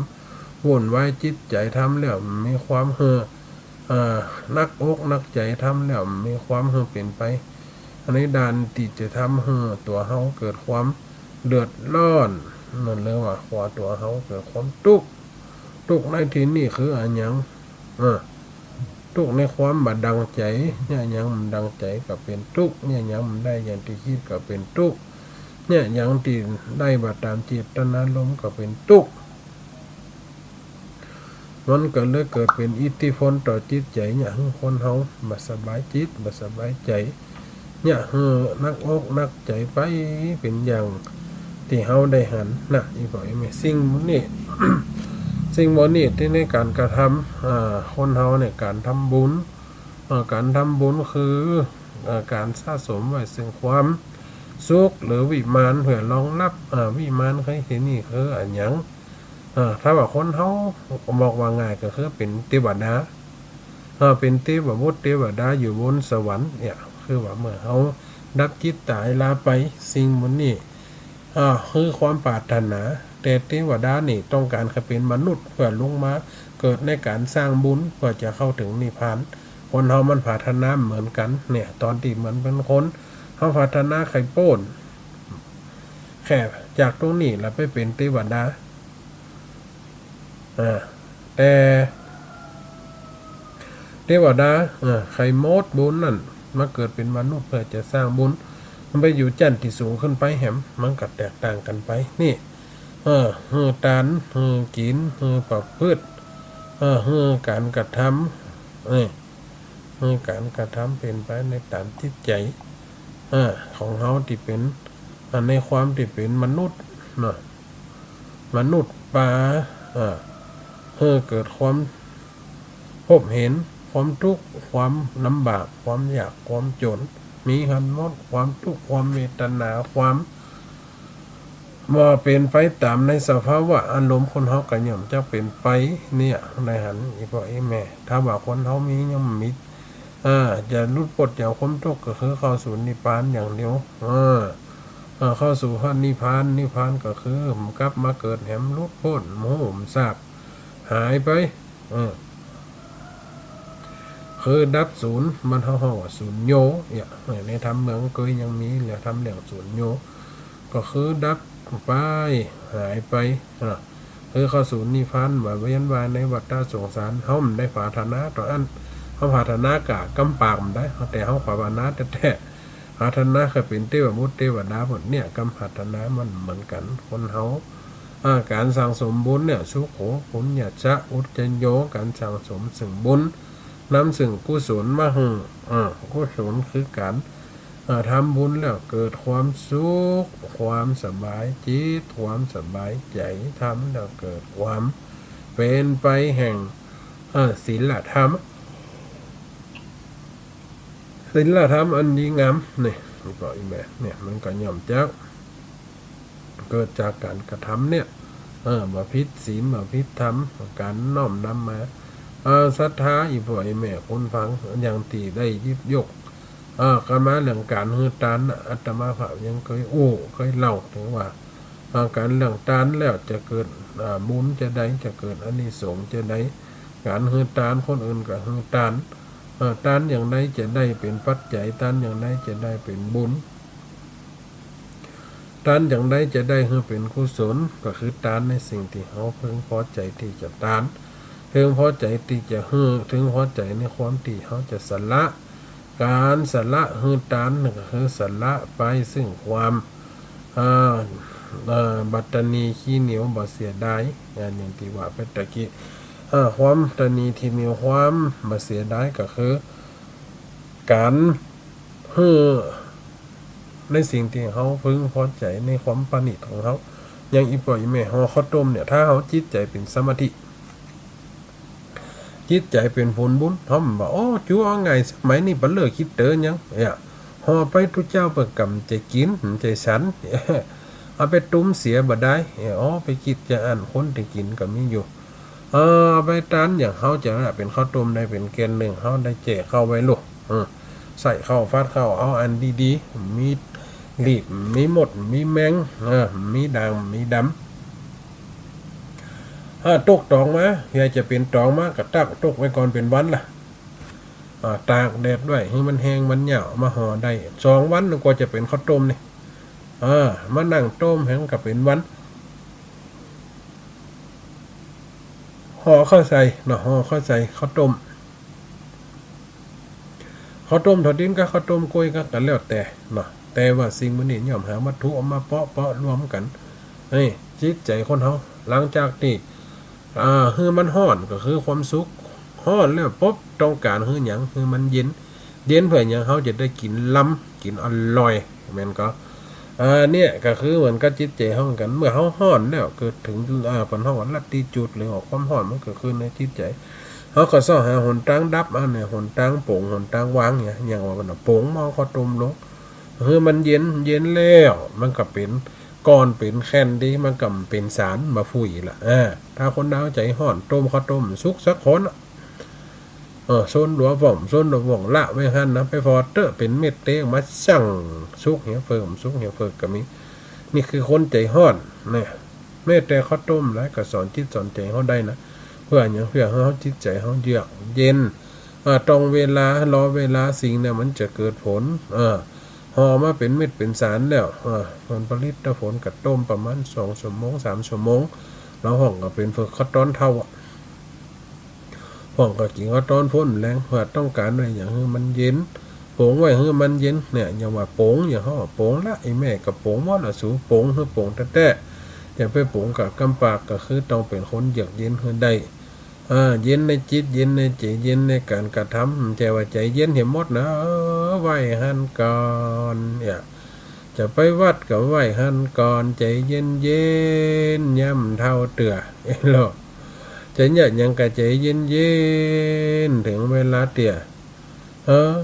วุ่นวายจิตใจทำแล้วมีความนักอกนักใจทำแล้วมีความเป็นไปอันนี้ด้านที่จะทำตัวเฮาเกิดความเดือดร้อนนั่นเลยว่าขอตัวเฮาเกิดความทุกข์ในที่นี้คืออันหยังทุกข์ในความบ่ดังใจเนี่ยหยังมันดังใจก็เป็นทุกข์เนี่ยหยังมันได้อย่างที่คิดก็เป็นทุกข์เนี่ยหยังที่ได้บ่ตามเจตนารมณ์ก็เป็นทุกข์มันก็เลยเกิดเป็นอิทธิพลต่อจิตใจเนี่ยคนเฮาบ่สบายจิตบ่สบายใจเนี่ยนักอกนักใจไปเป็นอย่างที่เฮาได้หันน่ะอีพ่ออีแม่สิ่งนี้ สิ่งบ่นี้ที่ในการกระทำคนเฮาเนี่ยการทำบุญการทำบุญคือการสะสมไว้ซึ่งความสุขหรือวิมานเพื่อรองรับวิมานใครที่นี่คืออันหยังถ้าว่าคนเฮาบอกว่าง่ายก็คือเป็นเทวดาเป็นเทพบุตรเทวดาอยู่บนสวรรค์เนี่ยคือว่าเมื่อเฮาดับจิตตายลาไปสิ่งบ่นี้คือความปรารถนาแต่เทวดานี่ต้องการให้เป็นมนุษย์เพื่อลงมาเกิดในการสร้างบุญเพื่อจะเข้าถึงนิพพานคนเฮามันปรารถนาเหมือนกันเนี่ยตอนที่เหมือนเป็นคนเฮาปรารถนาไข่โป้นแค่จากตรงนี้แล้วไปเป็นเทวดาแต่เทวดาไข่มดบุญนั่นมาเกิดเป็นมนุษย์เพื่อจะสร้างบุญมันไปอยู่จันทร์ที่สูงขึ้นไปแหมมันก็แตกต่างกันไปนี่ตานกินประพฤติการกระทำการกระทำเป็นไปในตามจิตใจของเฮาที่เป็นในความที่เป็นมนุษย์มนุษย์ป่าเกิดความพบเห็นความทุกข์ความลำบากความยากความจนมีความมดความทุกข์ความเวทนาความว่าเป็นไปตามในสภาวะอารมณ์คนเฮาก็ย่อมจะเป็นไปเนี่ยในหันอีพ่ออีแม่ถ้าว่าคนเฮามีย่อมมีจะหลุดพ้นจากความทุกข์ก็คือเข้าสู่นิพพานอย่างเดียวเข้าสู่พระนิพพานก็คือมันกลับมาเกิดแหมหลุดพ้นโมหมทราบหายไปคือดับศูนย์มันเฮาว่าศูนย์โยเนี่ยในธรรมเมืองเคยยังมีแล้วทำเรื่องศูนย์โยก็คือดับไปหายไปคือเข้าสู่นิพพานว่าเวียนว่ายในวัฏสงสารเฮามันได้ปรารถนาต่ออันเฮาปรารถนากะกำปากมันได้แต่เฮาภาวนาแต่ปรารถนาก็เป็นเทวบุตรเทวดาหมดเนี่ยกำปรารถนามันเหมือนกันคนเฮาการสั่งสมบุญเนี่ยสุโขปุญญจะอุจจโยการสั่งสมสิ่งบุญนำสิ่งกุศลมากุศลคือการทำบุญแล้วเกิดความสุขความสบายจิตความสบายใจทำแล้วเกิดความเป็นไปแห่งศีลธรรมอันดีงามนี่ก็อีกแบบเนี่ยมันก็ย่อมเจ้าเกิดจากการกระทำเนี่ยบ่ผิดศีลบ่ผิดธรรมการน้อมนำมาศรัทธาอีพ่ออีแม่คนฟังอย่างที่ได้ยิบยกกันมาเรื่องการฮือตานอาตมาภาพยังเคยเล่าถึงว่าการเรื่องตานแล้วจะเกิดบุญจะได้จะเกิดอานิสงส์จะได้การฮือตานคนอื่นก็ฮือตานอย่างใดจะได้เป็นปัจจัยตานอย่างใดจะได้เป็นบุญตานอย่างใดจะได้คือเป็นกุศลก็คือตานในสิ่งที่เขาพึงพอใจที่จะตานพึงพอใจที่จะถึงพอใจในความที่เขาจะสละการสละตานก็คือสละไปซึ่งความบัตนีขี้เหนียวบ่เสียดายอย่างที่ว่าไปตะกี้ความตนีที่มีความบ่เสียดายก็คือการในสิ่งที่เขาพึงพอใจในความประณีตของเขาอย่างอีพ่ออีแม่ห่อข้าวต้มเนี่ยถ้าเขาจิตใจเป็นสมาธิจิตใจเป็นผลบุญเขาบอกโอ้จูเอาไงสมัยนี้บัลเลิกคิดเตอยังห่อไปทุกเจ้าเปิดกำใจกินใจฉัน เอาไปตุ้มเสียบ่ได้อ๋อไปกินจะอ่านคนที่กินก็มีอยู่เอาไปตานอย่างเขาจะเป็นข้าวต้มได้เป็นแกนหนึ่งเขาได้แจกเข้าไว้ลูกใส่ข้าวฟาดข้าวเอาอันดีๆมีรีบมีหมดมีแมงมีด่างมีดำตกตองมาอยากจะเป็นตองมาก็ตักตกไว้ก่อนเป็นวันล่ะตากแดดด้วยให้มันแห้งมันเหนียวมาห่อได้2 วันกว่าจะเป็นข้าวต้มนี่มานั่งต้มแห้งกับเป็นวันห่อข้าวใส่เนาะห่อข้าวใส่ข้าวต้มทอดดินกับข้าวต้มกล้วยก็กันแล้วแต่เนาะแต่ว่าสิ่งมันนี่ย่อมหาวัตถุเอามาเปาะรวมกันนี่จิตใจคนเฮาหลังจากที่คือมันฮ้อนก็คือความสุขฮ้อนแล้วปุ๊บต้องการคือหยังคือมันเย็นเพื่อหยังเฮาจะได้กินล้ำกินอร่อยแม่นก็เนี่ยก็คือเหมือนกับจิตใจเฮาเหมือนกันเมื่อเฮาฮ้อนแล้วเกิดถึงผลเฮาลัทธิจุดหรือออกความฮ้อนมันเกิดขึ้นในจิตใจเฮาก็ซ้อหาหนทางดับเนี่ยหนทางโป่งหนทางวางเนี่ยอย่างว่ามันโป่งมาข้าวต้มลงคือมันเย็นแล้วมันก็เป็นก้อนเป็นแค่นดีมันก็เป็นสารมาฝุ่ยล่ะถ้าคนดาวใจฮ้อนต้มข้าวต้มสุกสักคนโซนหลัวว่องละไว้หั่นนะไปฟอเตอร์เป็นเม็ดเต้มาสั่งสุกเหี่ยวเฟิร์มก็มีนี่คือคนใจฮ้อนเนี่ยแม้แต่ข้าวต้มแล้วก็สอนจิตสอนใจเฮาได้นะเพื่ออย่างเพื่อเฮาจิตใจเฮาเยือกเย็นตรงเวลารอเวลาสิ่งเนี่ยมันจะเกิดผลห่อมาเป็นเม็ดเป็นสารแล้วผลผลิตผลกับต้มประมาณ2 ชั่วโมง 3 ชั่วโมงแล้วห้องก็เป็นข้าวต้นเท่าห้องก็กินข้าวต้นพ่นแรงเพื่อต้องการอะไรอย่างให้มันเย็นโป่งไว้ให้มันเย็นเนี่ยอย่างว่าโป่งอย่างเขาโป่งละไอ้แม่กับโป่งว่าละสูโป่งคือโป่งแต่อย่าไปโป่งกับกำปากก็คือต้องเป็นคนเยือกเย็นให้ได้เย็นในจิตเย็นในใจเย็นในการกระทำใจว่าใจเย็นเห็นหมดนะไหวหันก่อนเนี่ยจะไปวัดกับไหวหันก่อนใจเย็นย่ำเท่าเตือหรอใจเนี่ยยังกะใจเย็นถึงเวลาเตี่ย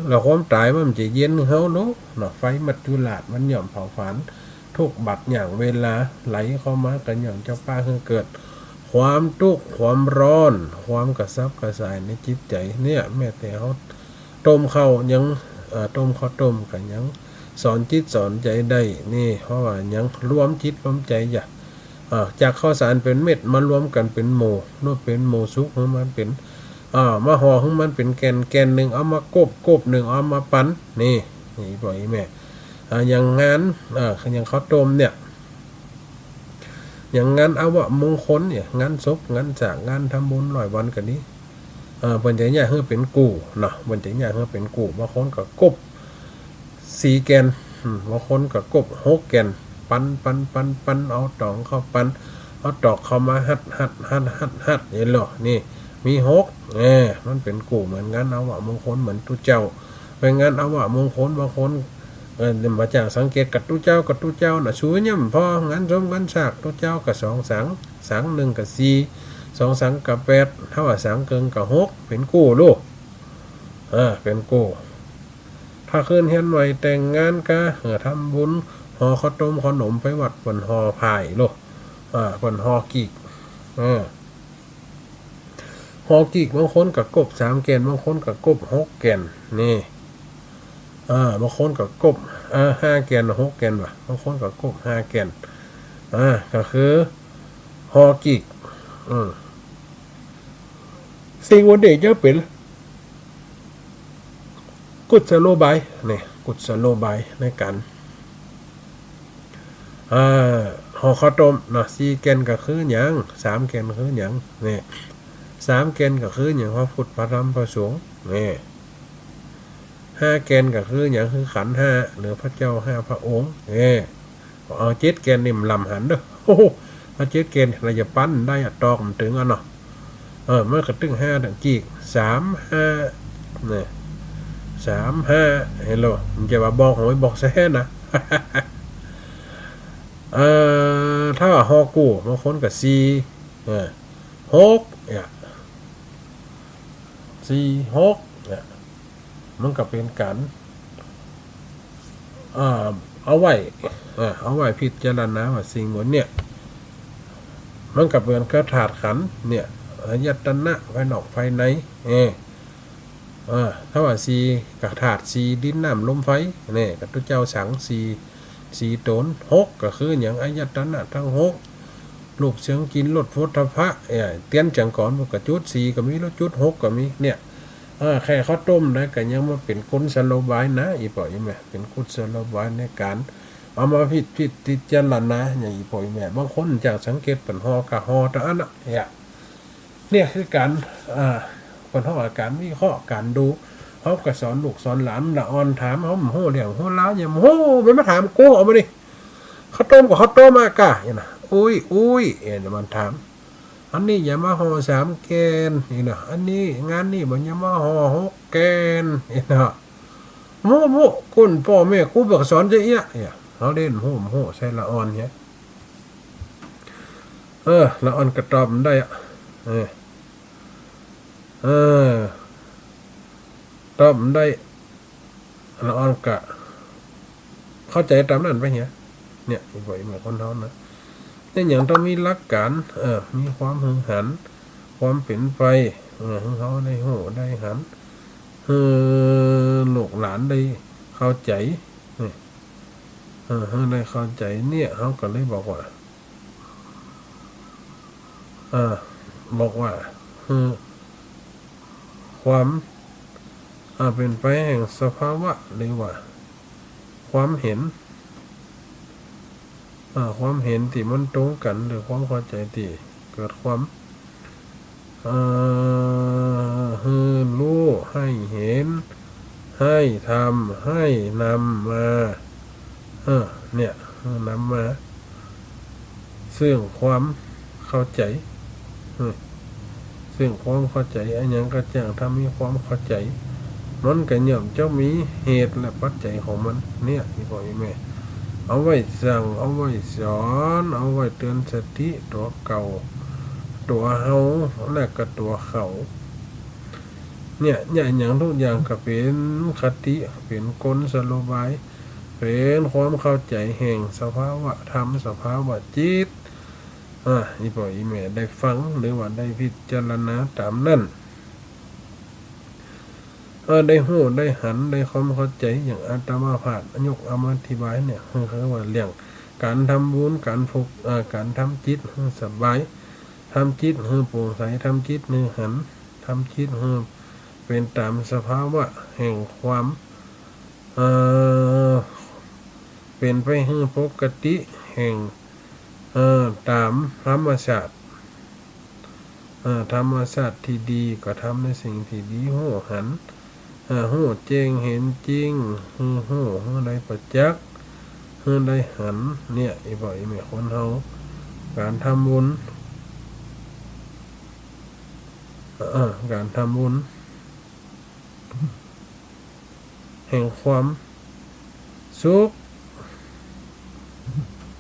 เราความตายมันจะเย็นเฮาเนาะไฟมัจจุราชมันหย่อมเผาฝันทุกบัดอย่างเวลาไหลเข้ามากันอย่างเจ้าป้าเกิดความทุกข์ความร้อนความกระซับกระส่ายในจิตใจเนี่ยแม้แต่เขาต้มข้าวยังต้มข้าวต้มกันยังสอนจิตสอนใจได้นี่เพราะว่ายังรวมจิตรวมใจอย่าจากข้าวสารเป็นเม็ดมารวมกันเป็นโมนู่นเป็นโมซุกมันเป็นมาห่อของมันเป็นแกนหนึ่งเอามากบหนึ่งเอามาปั้นนี่บ่อยแม่อย่างงั้นอย่างข้าวต้มเนี่ยอย่างงานอวมงคลเนี่ยงานศพงานจากงานทำบุญ100 วันกันนี้บนใจใหญ่เฮือเป็นกู่เนาะบนใจใหญ่เฮือเป็นกู่บางคนก็กบ4 แกนบางคนก็กบ6 แกนปั้นเอาตองเข้าปั้นเอาตอกเข้ามาหัดเห็นหรอนี่มี6มันเป็นกู่เหมือนงานอวมงคลเหมือนตุเจ้าเป็นงานอวมงคลบางคนมาจากสังเกตกับตู้เจ้าน่ะช่วยเนี่ยพองั้นสมกันฉากตู้เจ้ากับ2 สัง1กับ4 2 สังกับ8เท่ากับสังเกินกับ6เป็นกู้ลูกเป็นกู้ถ้าขึ้นเฮียนหน่อยแต่งงานก็ทำบุญห่อข้าวต้มขนมไปวัดบนห่อพายลูกบนห่อกีกห่อกีกบางคนกับกบ3 แกนบางคนกับกบ6 แกนนี่บางคนก็กบ5 แกน6 แกนว่ะบางคนก็กบ5 แกนก็คือฮอกิกสิ่งวันเด็กจะเป็นกุศโลบายเนี่ยกุศโลบายในการห่อข้าวต้มเนาะ4 แกนก็คือหยัง3 แกนคือหยังเนี่ย3 แกนก็คือหยังพระพุทธพระธรรมพระสงฆ์เนี่ย5 แกนก็คืออย่างคือขันธ์5หรือพระเจ้า5 พระองค์เอา7 แกนนี่มันลำหันเด้อโอ้โหเอา7 แกนเราจะปั้นได้ตอกมันถึงเนาะมันก็ตึง5ถึงกี่3 5เนี่ย3 5เห็นหรอมันจะว่าบอกหอยบอกแซ่นะถ้าฮอกูบางคนกับ4 6เนี่ย4 6เนี่ยมันก็เป็นการเอา เอาไว้เอาไว้พิจารณาว่าสิ่งเหล่านี้มันกับเหมือนกระถาดขันเนี่ยอายตนะภายนอกภายในถ้าว่าสีกระถาดสีดินน้ำลมไฟเนี่ยกับตัวเจ้าสังสีตนหกก็คืออย่างอายตนะทั้งหกลูกเสียงกินรถพุทธพระเตียนจังก่อนกระจุดสีก็มีแล้วจุดหกก็มีเนี่ยแค่ข้าวต้มนะก็ยังมาเป็นกุศโลบายนะอีปอยแม่เป็นกุศโลบายในการเอามาพิจารณาอย่างอีปอยแม่บางคนจากสังเกตปัญหากะหอตะอันเนี่ยคือการปัญหาการวิเคราะห์การดูเขาก็สอนลูกสอนหลานละอ่อนถามเขาโหเรื่องโหล้าอย่าโหมันมาถามกูเอามาดิข้าวต้มกับข้าวต้มมากะอย่างน่ะอุ้ยมันถามอันนี้อย่ามาห่อ3 แกนนี่นะอันนี้งานนี่มันอย่ามาห่อ6 แกนนี่นะโมคุณพ่อแม่ครูบอกสอนจะเอี้ยเขาเล่นโหใช่ละอ่อนเนี่ยละอ่อนกระตอบมันได้ตอบมันได้ละอ่อนกะเข้าใจตามนั้นไปเนี่ยบ่อยเหมือนคนเท่านะเนี่ยอย่างต้องมีหลักการมีความหึงหันความเป็นไปเขาได้โหได้หันลูกหลานได้เข้าใจได้เข้าใจเนี่ยเขาก็เลยบอกว่าความเป็นไปแห่งสภาวะหรือว่าความเห็นที่มันตรงกันหรือความเข้าใจที่เกิดความรู้ให้เห็นให้ทำให้นำมาเนี่ยนำมาซึ่งความเข้าใจซึ่งความเข้าใจอันยังกระจ่างทำมีความเข้าใจมันก็ย่อมเจ้ามีเหตุและปัจจัยของมันเนี่ยที่พ่อแม่เอาไว้สั่งเอาไว้สอนเอาไว้เตือนสติตัวเก่าตัวเฮาและก็ตัวเขาเนี่ยอย่างทุกอย่างก็เป็นคติเป็นกลสโลบายเป็นความเข้าใจแห่งสภาวะธรรมสภาวะจิตอีพ่ออีแม่ได้ฟังหรือว่าได้พิจารณาตามนั้นได้หูได้หันได้ความเข้าใจอย่างอาตมาภาพยกเอามาอธิบายเนี่ยคือว่าเรื่องการทำบุญการฝึกการทำจิตให้สบายทำจิตให้โปร่งใสทำจิตให้หันทำจิตให้เป็นตามสภาวะแห่งความเป็นไปให้ปกติแห่งตามธรรมชาติธรรมชาติที่ดีก็ทำในสิ่งที่ดีหูหันหูเจงเห็นจริงหูได้ประจักษ์หูได้หันเนี่ยอีบ่อยแม่คนเฮาการทำบุญการทำบุญแห่งความสุข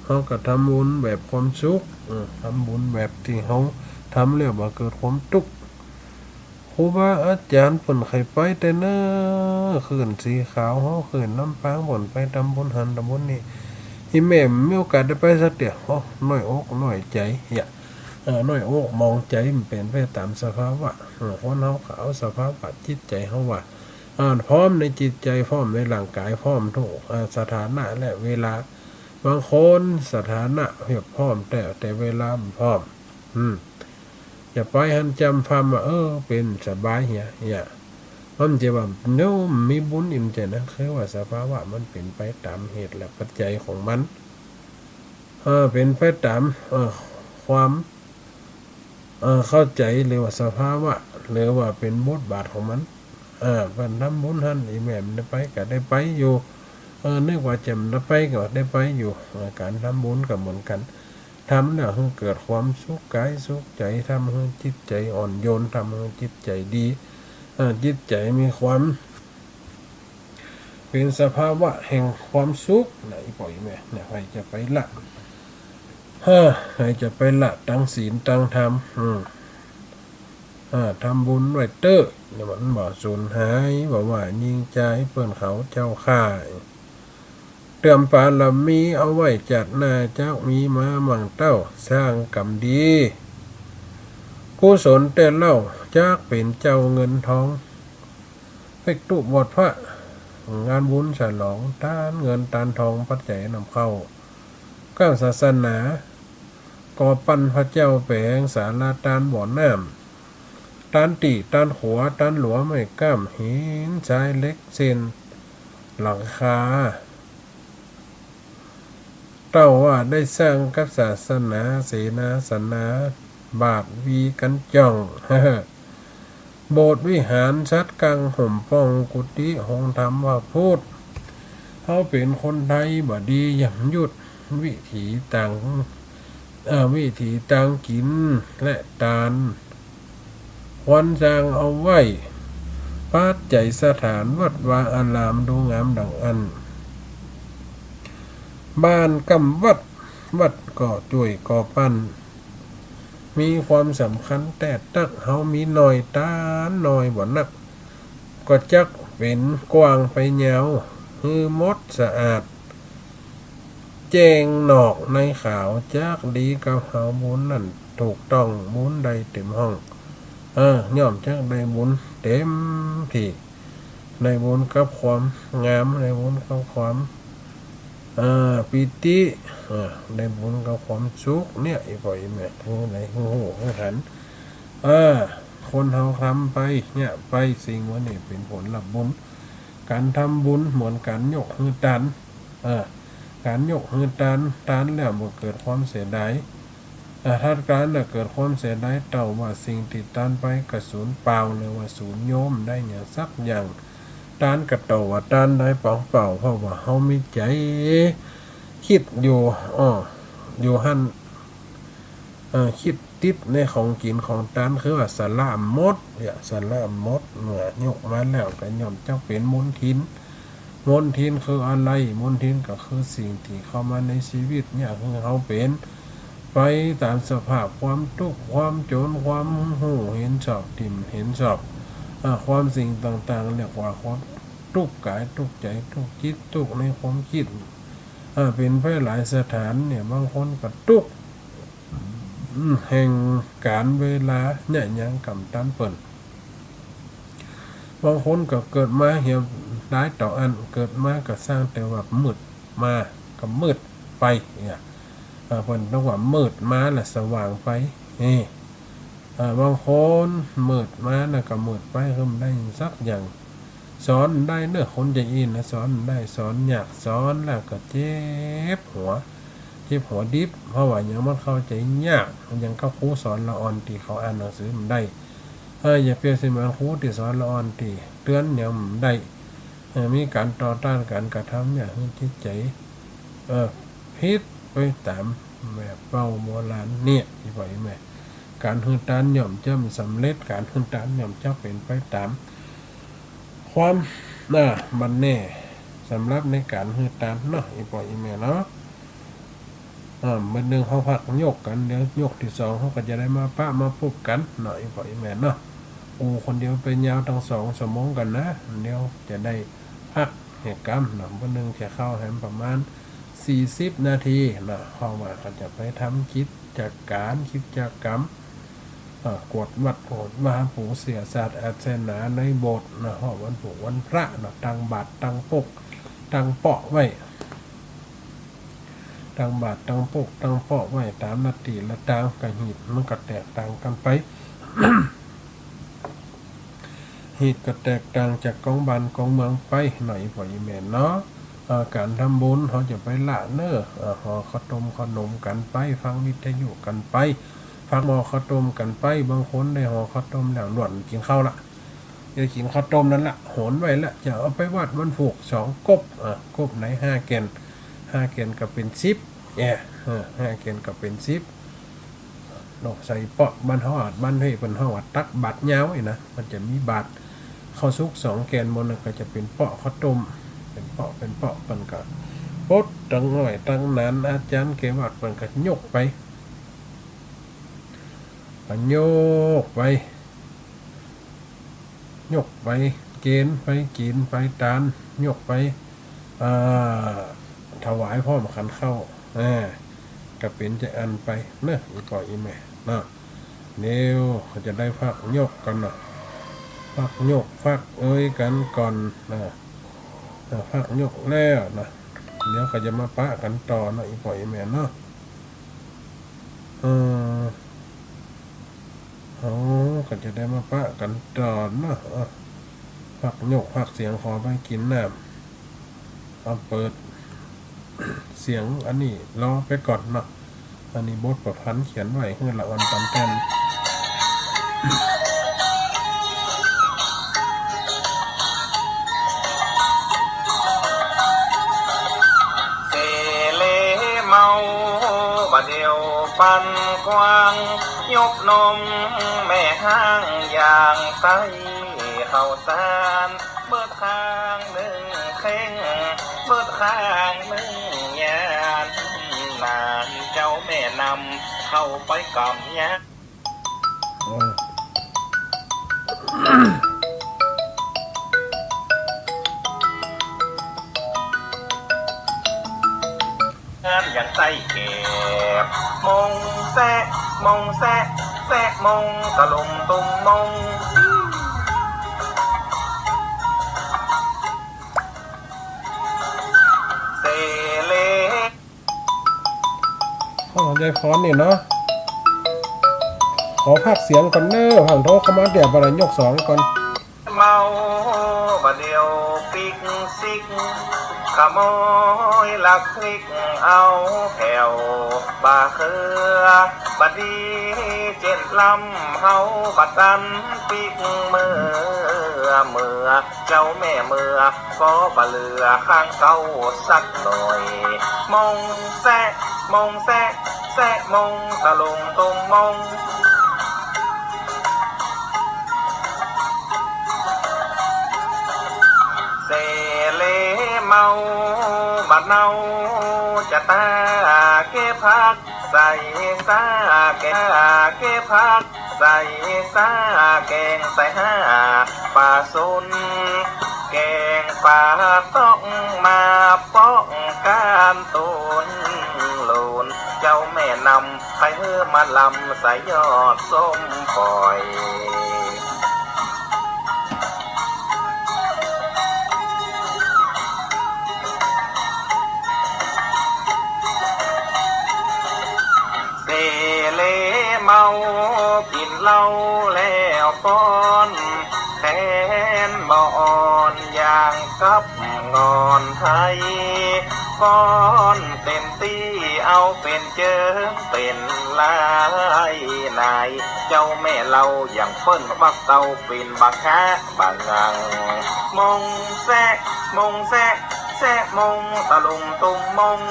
เขาก็ทำบุญแบบความสุขทำบุญแบบที่เขาทำแล้วมาเกิดความทุกข์ครูบาอาจารย์ผลไข่ไปแต่เน้อขื่นสีขาวเขาขื่นน้ำปางผลไปตำบลหันตำบลนี่อีแม่มีโอกาสได้ไปสักเดียวน้อยอกน้อยใจน้อยอกมองใจมันเป็นไปตามสภาวะคนเขาขาวสภาวะจิตใจเขาว่าพร้อมในจิตใจพร้อมในร่างกายพร้อมทุกสถานะและเวลาบางคนสถานะเพียบพร้อมแต่เวลาพร้อมอย่าไปหันจำความว่าเป็นสบายมันจะว่าโน้มมีบุญอิ่มใจนะคือว่าสภาวะมันเป็นไปตามเหตุและปัจจัยของมันเป็นไปตามความเข้าใจหรือว่าสภาวะหรือว่าเป็นบทบาทของมันมันทำบุญหันอีแม่มันได้ไปก็ได้ไปอยู่นึกว่าจะได้ไปก็ได้ไปอยู่การทำบุญก็เหมือนกันทำแล้วให้เกิดความสุขกายสุขใจทำให้จิตใจอ่อนโยนทำให้จิตใจดีจิตใจมีความเป็นสภาวะแห่งความสุขไหนปล่อยแม่เนี่ยใครจะไปละใครจะไปละตั้งศีลตั้งธรรมทำบุญไว้เนี่ยมันบ่สูญหายบอกว่ายิงใจเปิ้นเขาเจ้าข่า เตรียมปาละมีเอาไว้จัดหน้าเจ้ามีมามั่งเต้าสร้างกรรมดีกุศลแต่เล่าจากเป็นเจ้าเงินทองเฟกตุบทพระงานบุญฉลองต้านเงินตานทองปัจจัยนำเข้าก้าวศาสนาก่อปั้นพระเจ้าแปลงสาราตานบ่อน้ำตานตีตานขัวตานหลัวไม่ก้ามหินชายเล็กเส้นหลังคาเต้าว่าได้สร้างกับศาสนาเสนาสนะบาทวีกันจ่อง โบสถ์วิหารชัดกังห่มป้องกุฏิหงธรรมว่าพูดเขาเป็นคนไทยบ่ดีอย่างยุดวิถีต่างกินและตานวันจางเอาไว้ปัจจัยสถานวัดวาอารามดูงามดังอันบ้านกำวัดก่อจุ่ยก่อปั้นมีความสำคัญแต่ตักเฮามีหน่อยตาหน่อยบ่นักก็จักเป็นกว้างไปยาวฮือมดสะอาดแจ้งนอกในขาวจักดีกับเฮาบุญนั่นถูกต้องบุญใดเต็มห้องย่อมจักได้บุญเต็มที่ในบุญกับความงามในบุญกับความปิติในบุญกับความสุขเนี่ยอีกบ่อยแม่ทั้งไหนหูหันคนเฮาทำไปเนี่ยไปสิ่งว่านี่เป็นผลลัพธ์บุญการทำบุญเหมือนการยกหือตันการยกหือตันแล้วบ่เกิดความเสียดายถ้าการเกิดความเสียดายเต่าว่าสิ่งติดตันไปกระสูญเปล่าเลยว่าสูญโยมได้อย่างสักอย่างตานกระโตว่าตานได้เปล่าเพราะว่าเฮามีใจคิดอยู่หั่นคิดติดในของกินของตานคือว่าสละมดเนี่ยสละมดเมื่อยกมาแล้วก็ย่อมจักเป็นมลทินคืออะไรมลทินก็คือสิ่งที่เข้ามาในชีวิตเนี่ยคือเฮาเป็นไปตามสภาพความทุกข์ความจนความหูเห็นชอบทิ่มเห็นชอบความสิ่งต่างๆเรียกว่าความทุกข์กายทุกข์ใจทุกข์จิตทุกข์ในความคิดเป็นไปหลายสถานเนี่ยบางคนก็ทุกข์แห่งการเวลาเนี่ยยังกำตันเปิ่นบางคนก็เกิดมาเหี่ยวได้ต่ออันเกิดมาก็สร้างแต่ว่ามืดมาก็มืดไปเนี่ยเพิ่นต้องว่ามืดมาแล้วสว่างไปนี่บางคนมืดมาแล้วก็มืดไปคือมันได้สักอย่างสอนได้เด้อคนใจอินนะสอนได้สอนอยากสอนแล้วก็เจ็บหัวดิบเพราะว่ายังมันเข้าใจยากยังเข้าครูสอนละอ่อนที่เขาอ่านหนังสือมันได้อย่าเปรียบเสมือนครูที่สอนละอ่อนที่เตือนยังมันได้มีการต่อต้านการกระทำอย่างจิตใจพิษไปตามแบบเป้าโบราณเนี่ยที่บอกยังไงการหือตานย่อมจะสำเร็จการหือตานย่อมจะเป็นไปตามความบันแน่สำหรับในการหือตานเนาะอีปอยอีแม่เนาะมันหนึ่งเขาพักยกกันเดี๋ยวยกที่สองเขาก็จะได้มามาพบกันหน่อยปอยอีแม่เนาะคนเดียวเป็นยาวทั้ง2 ชั่วโมงกันนะเดี๋ยวจะได้พักเหตุการณ์วันหนึ่งจะเข้าแหมประมาณ40 นาทีนะเข้ามาก็จะไปทำกิจกรรมกวดวัดโอดมหาปู่เสียศาสตร์อาเซนาในโบสถ์นะวันปู่วันพระนะตั้งบาตรตั้งปกตั้งเปาะไว้ตั้งบาตรตั้งปกตั้งเปาะไว้ตามนาทีละตางกับหีบมันก็แตกต่างกันไป หีบก็แตกต่างจากกองบ้านกองเมืองไปหน่อยพออีแม่เนาะการทำบุญเขาจะไปละเนอห่อข้าวต้มขนมกันไปฟังวิทยุกันไปฟังหม้อข้าวต้มกันไปบางคนได้ห่อข้าวต้มแล้วหนวดกินข้าวละจะกินข้าวต้มนั้นละโหนไว้ละจะเอาไปวัดวันผูก2 กบกบไหน5 แกนก็เป็น105 แกนก็เป็น10ดอกใส่เปาะบ้านเขาบ้านให้เป็นเขาตักบาดยาวไอ้นะมันจะมีบาดข้าวซุก2 แกนบนก็จะเป็นเปาะข้าวต้มเป็นเปาะมันก็ปดตั้งหน่อยตั้งนานอาจารย์เกวัดมันก็ยกไปเกณฑ์ไปกินไปตานยกไป ถวายพ่อมขันเข้าก็เป็นจะอันไปเนอะอีปออีแม่เนาะเดี๋ยวเขาจะได้พักยกกันเนาะพักยกพักเอ้ยกันก่อนนะพักยกแล้วนะเดี๋ยวเขาจะมาปะกันต่อเนาะอีปออีแม่เนาะเขาก็จะได้มาปะกันต่อเนาะพักยกพักเสียงขอไปกินน้ำเอาเปิดเสียงอันนี้รอไปก่อนเนาะอันนี้บทประพันธ์เขียนไว้เพื่อละวันตำแตนเสเลเมาบะเดียวปันกว้างยกนมแม่ห้างอย่างไตเข้าสารเบิดข้างหนึ่งเข่งเบิดข้างหนึ่งยานนานเจ้าแม่นำเข้าไปกำยะงานอย่างใจเก็บมงแซะมงแซะแซะมงตะลุมตุ่มมงเซเล พ่อใจพรนี่เนาะขอภาคเสียงก่อนเนอะผ่านโทรเข้ามาเดี๋ยวบรรยกสองก่อนเมาบะเดียวปิกซิกขโมยลักคลิกเอาแผ่วบาเคือบะดีเจ็ดลำเฮาบัดดันปิกเมื่อเจ้าแม่เมื่อก็บะเลือข้างเก้าสักหน่อยมงแซะมงแซะแซะมงตะลงตรงมงเสเลเมาบัดเนาจะตาเก็บพักใส่ซาแกเก็บพักใส่ซาแกงใส่ห้าปลาซุนแกงปลาต้องมาป้องการตุนลูนเจ้าแม่นำไปเฮือมาลำใส่ยอดส้มปล่อยเมากินเหล้าแล้วป้อนแทนบ่อ่อนอย่างกับงอนไทยป้อนเต็มที่เอาเป็นเจิงเป็นลายนายเจ้าแม่เราอย่างเปิ้นบักเตาเป็นบักแคะบักงังมงแซะมงแซะแซะมงตะลุมตุมมง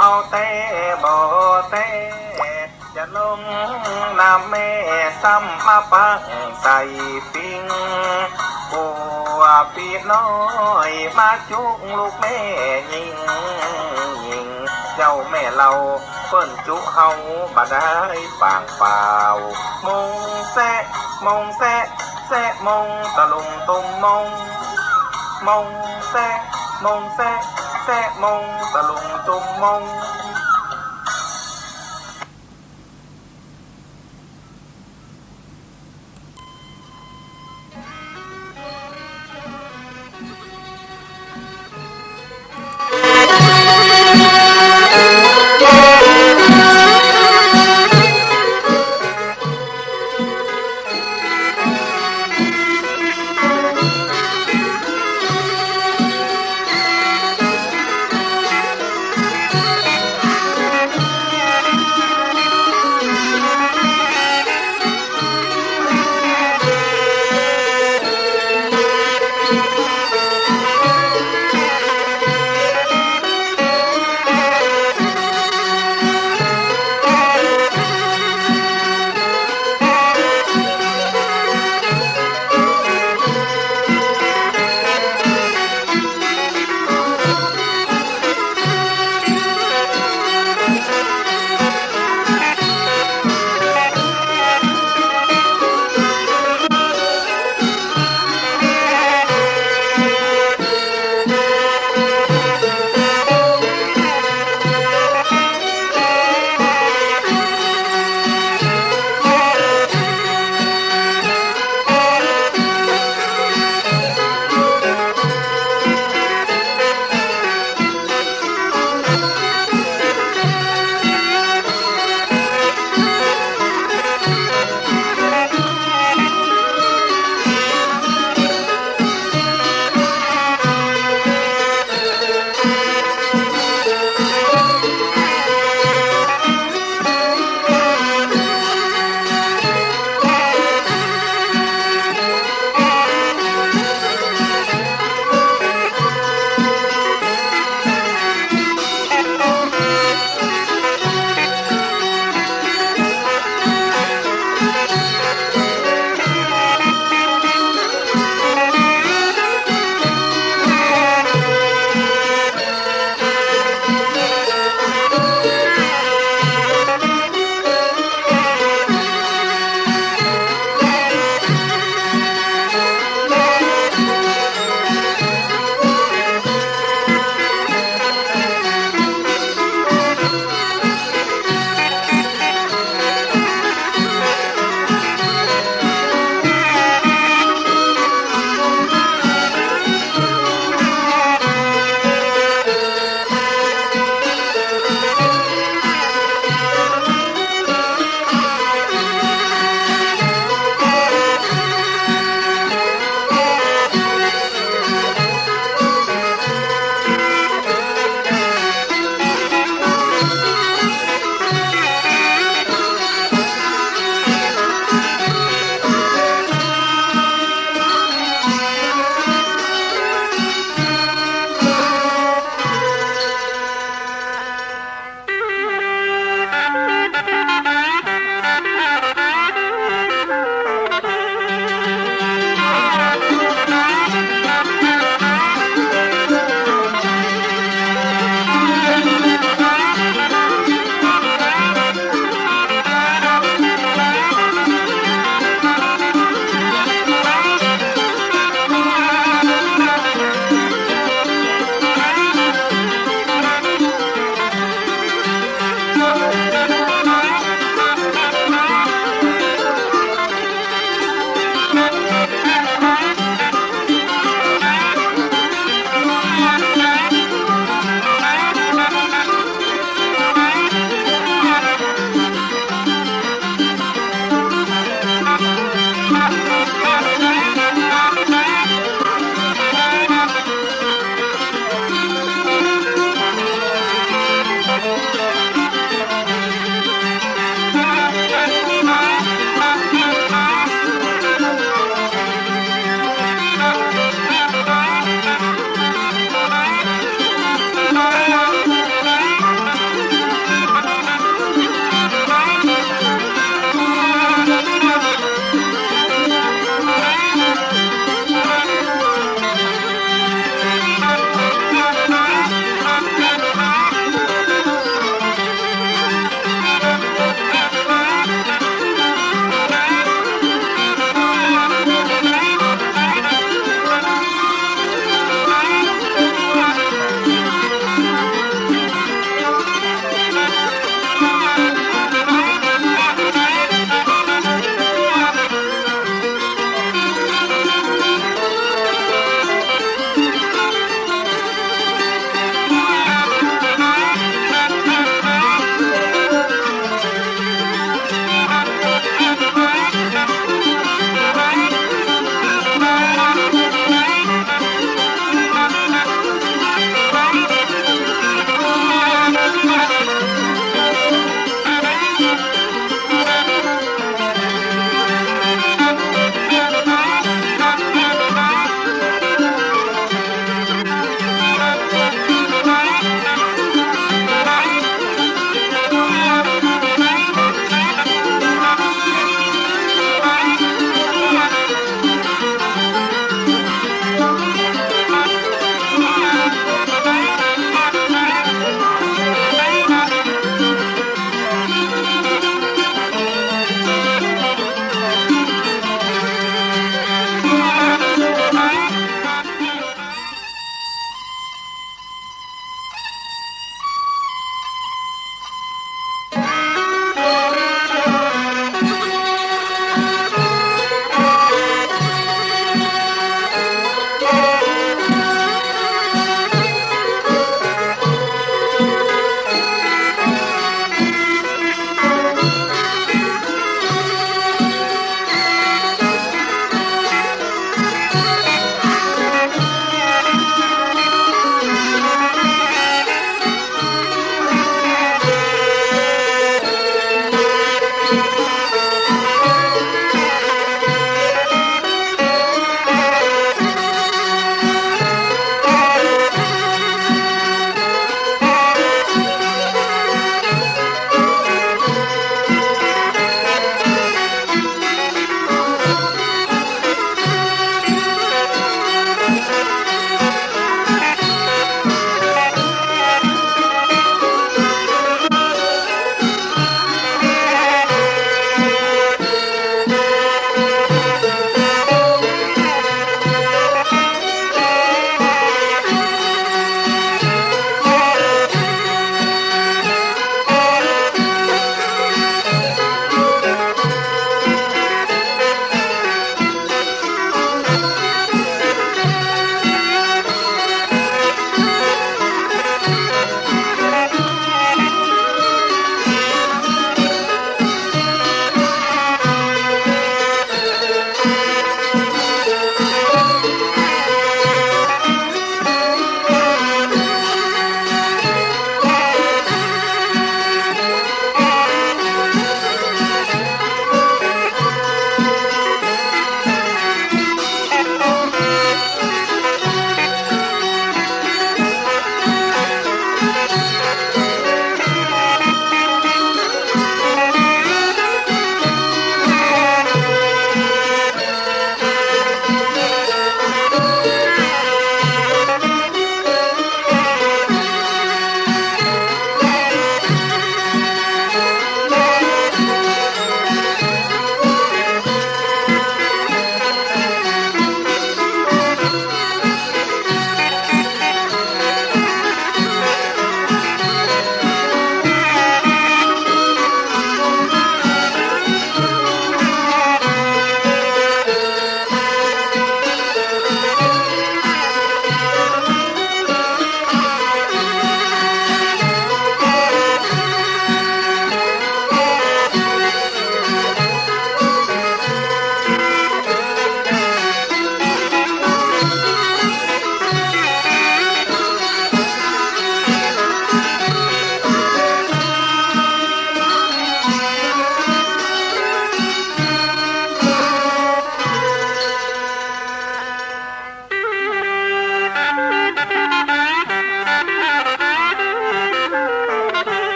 เอาแต่บ่แต่จะลงน้ำแม่ซ้ำมาปักใส่ปิงบัวปีน้อยมาจุกลูกแม่ยิงเจ้าแม่เราเปิ้นจุเฮาบ่ได้ปางเปล่ามงแซะมงแซะแซะมงตะลุมตุมมงมงแซะมงแซะแซะมงตะลุมตุมมง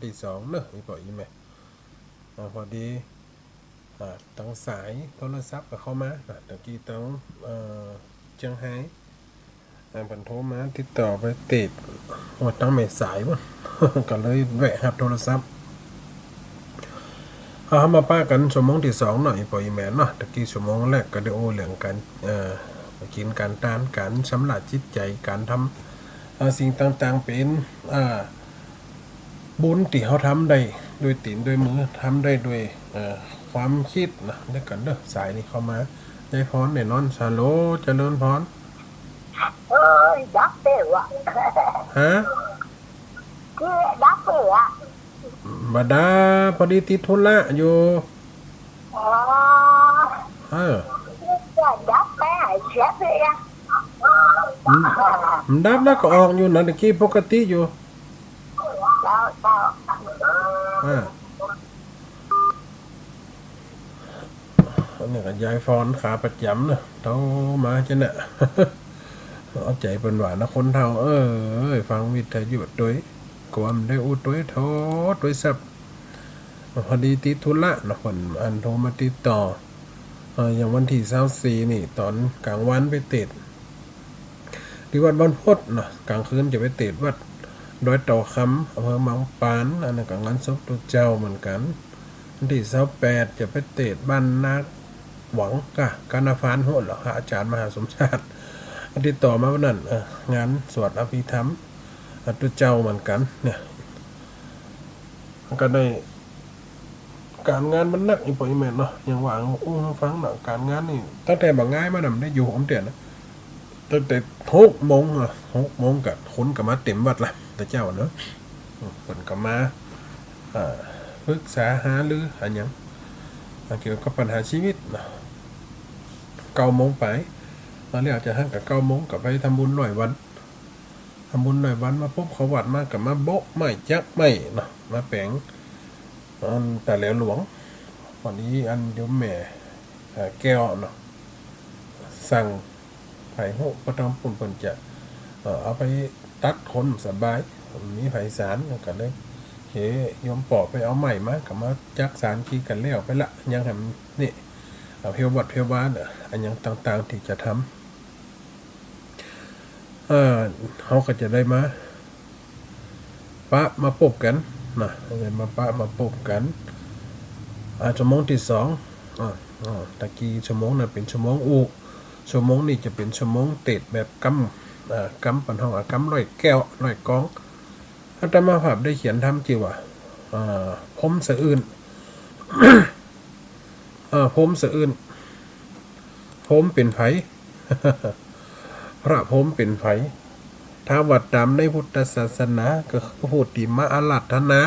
ที่สองเนอะนี่ปล่อยอีแม่พอดีตั้งสายโทรศัพท์กับเข้ามาตะกี้ตั้งเชียงไฮ้ผันโทรมาติดต่อไปติดว่าตั้งไม่สายมั้ง ก็เลยแวะหับโทรศัพท์เอามาป้ากันชั่วโมงที่สองหน่อยปล่อยแม่เนาะตะกี้ชั่วโมงแรกก็ได้โอเรื่องการกินการทานการชำระจิตใจการทำสิ่งต่างๆเป็นบุญที่เขาทำได้ด้วยตีนด้วยมือทำได้ด้วยความคิดนะเดี๋ยวกันเด้อสายนี้เข้ามาได้พรแน่นอนชาโลเจริญพรดับเป๋อฮะคือดับเป๋อบดาพอดีติดธุระอยู่จะดับแม่เช็ดเลยมันดับแล้วก็ออกอยู่นะตะกี้ปกติอยู่อันนี้ก็ยายฟอนขาประจำเนอะเท่ามาจะเนี่ยเอาใจเป็นหวานนะคนเท่าฟังวิทยุด้วยกวมได้อุดด้วยโทษด้วยสับพอดีติดธุระนะคนอันโทรมาติดต่ออย่างวันที่24นี่ตอนกลางวันไปติดที่วัดบ้านพดเนาะกลางคืนจะไปติดวัดดอยเต่าคำอำเภอเมืองปานอันนั้นก็งานศพตัวเจ้าเหมือนกันวันที่28จะไปติดบ้านนาหวังกานาฟานโหดเหรอพระอาจารย์มหาสมชาติติดต่อมาวันนั้นงานสวดอภิธรรมตัวเจ้าเหมือนกันเนี่ยก็ได้การงานมันหนักอีกปอยแม่เนาะอย่างว่าฟังหนักการงานนี่ตั้งแต่บางง่ายมาดำได้อยู่ผมเตียนนะตั้งแต่6 โมงกับคนกับมาเต็มวัดละแต่เจ้าเนาะคนกับมาปรึกษาหารืออะไรอย่างเกี่ยวกับปัญหาชีวิตนะ9 โมงไปตอนนี้อาจจะห้างกับ9 โมงกับไปทำบุญ100 วันทำบุญ100 วันมาปุ๊บเขาวัดมากับมาโบ๊ะไม่จักไม่เนาะมาแปลงแต่เหลวหลวงวันนี้อันยมแม่แก้วเนาะสั่งไผ่หูประตอมปุ่นปุ่นจะเอาไปตัดคนสบายมีไผ่สารกันเลยเฮ้ยมปอบไปเอาใหม่มากับมาจักสารขี้กันเลี้ยวไปละยังทำนี่เพียววัดเพียวบ้านอันยังต่างๆที่จะทำเขาก็จะได้มาปะมาปบกันนะมาปะมาปบกันชั่วโมงที่2ตะกี้ชั่วโมงนั้นเป็นชั่วโมงชั่วโมงนี้จะเป็นชั่วโมงเตดแบบกำปันห้องกำร้อยแก้วร้อยกองอาตมาภาพได้เขียนทำจิว่าผมสะอื่น ผมสะอื่นผมเป็นไผ พระผมเป็นไผถ้าวัดตามในพุทธศาสนาก็พูดติมาอารัธนา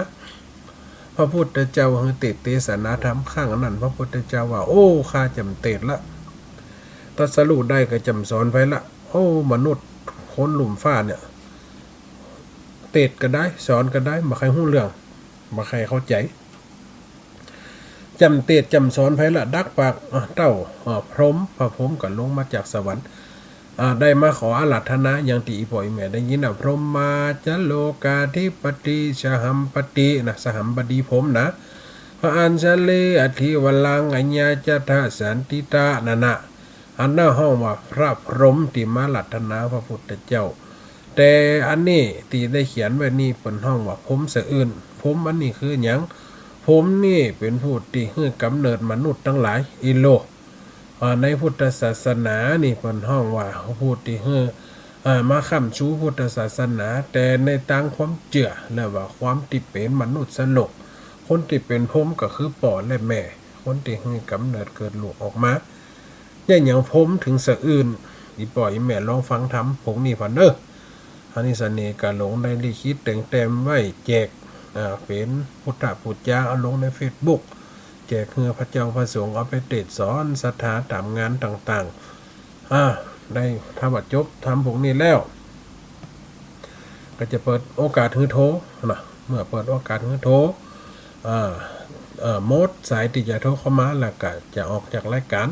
พระพุทธเจ้าคือเทศนาธรรมข้างนั้นพระพุทธเจ้าว่าโอ้ข้าจำเตดละตรัสรู้ได้ก็จำสอนไว้ละโอ้มนุษย์คนหลุมฟ้าเนี่ยเตดก็ได้สอนก็ได้มาใครหู้เรื่องมาใครเข้าใจจำเตดจำสอนไว้ละดักปากเต้าพร้อมพระพรหมก็ลงมาจากสวรรค์ได้มาขออาราธนาอย่างที่อีพ่อยแม่ได้ยินพรหมมาจะโลกาธิปติสหัมปตินะสหัมบดีผมนะพระอัญชลีอธิวลังอัญญาจทาสันติตานะอันน่าห้องว่าพระพรหมที่มาอาราธนาพระพุทธเจ้าแต่อันนี้ที่ได้เขียนไว้นี่เป็นห้องว่าผมสะอื่นผมอันนี้คือหยังผมนี่เป็นผู้ที่ให้กำเนิดมนุษย์ทั้งหลายอิโลในพุทธศาสนานี่เป็นห้องว่าเขาพูดที่มาค้ำชูพุทธศาสนาแต่ในต่างความเจือแล้วว่าความที่เป็นมนุษย์สลกคนที่เป็นผมก็คือป่อและแม่คนที่ให้กำเนิดเกิดลูกออกมาอย่างผมถึงสะอื่นอีป่อยแม่ลองฟังทำผมนี่พันเนออันนี้เสน่ห์การลงในลิขิตแต่งเต็มไว้แจกเป็นพุทธปุจจาเอาลงใน Facebookแจกเฮือพระเจ้าพระสงฆ์เอาไปเทศสอนศรัทธาตามงานต่างๆได้ทำบัดจบทำพวกนี้แล้วก็จะเปิดโอกาสฮือโทนะเมื่อเปิดโอกาสฮือโทโมดสายที่จะโทรเข้ามาแล้วก็จะออกจากรายการ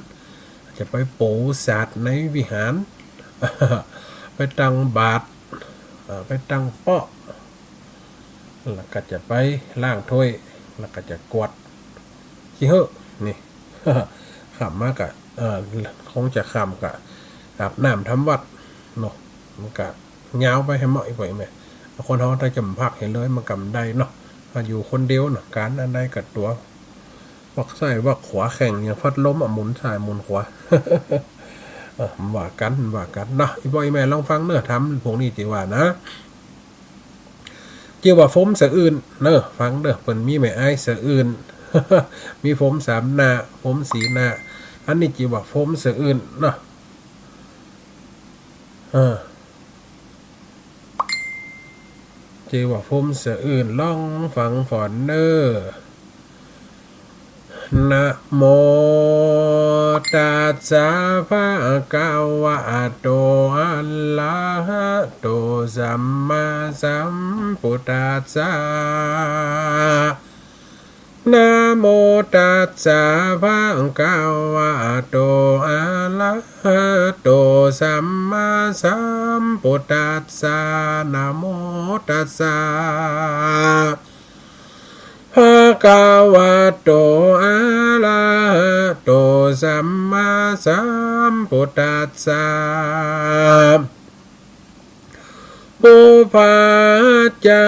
จะไปปูศาสตร์ในวิหาร ไปตั้งบาตรไปตั้งเปาะ แล้วก็จะไปล้างถ้วยแล้วก็จะกวาดขี้เหอะนี่ ขำมากอะคงจะขำกะอาบน้ำทำวัดเนาะมันกะยาวไปให้เหมาะอีกไปไหมคนเขาได้จำพักเห็นเลยมันกำได้เนาะอยู่คนเดียวเนาะการอันใดกับตัววักใส่วักขวาแข่งอย่างพัดล้มหมุนซ้ายหมุนขวา ว่ากันเนาะอีบอยแม่ลองฟังเนื้อทำพวกนี้จีว่านะจีว่าฟมสะอื่นเนอะฟังเด้อเปิ่นมีแม่ไอ้สะอื่น มีฟม3 หน้าฟม4 หน้าอันนี้จีว่าฟมสะอื่นเนาะจีว่าฟมสะอื่นลองฟังฝอนเนอนะโมตัสสะภะคะวะโตอะระหะโตสัมมาสัมพุทธัสสะนะโมตัสสะภะคะวะโตอะระหะโตสัมมาสัมพุทธัสสะนะโมตัสสะภะคะวะโตอะระหะโตสัมมาสัมพุทธัสสะปุพพาจา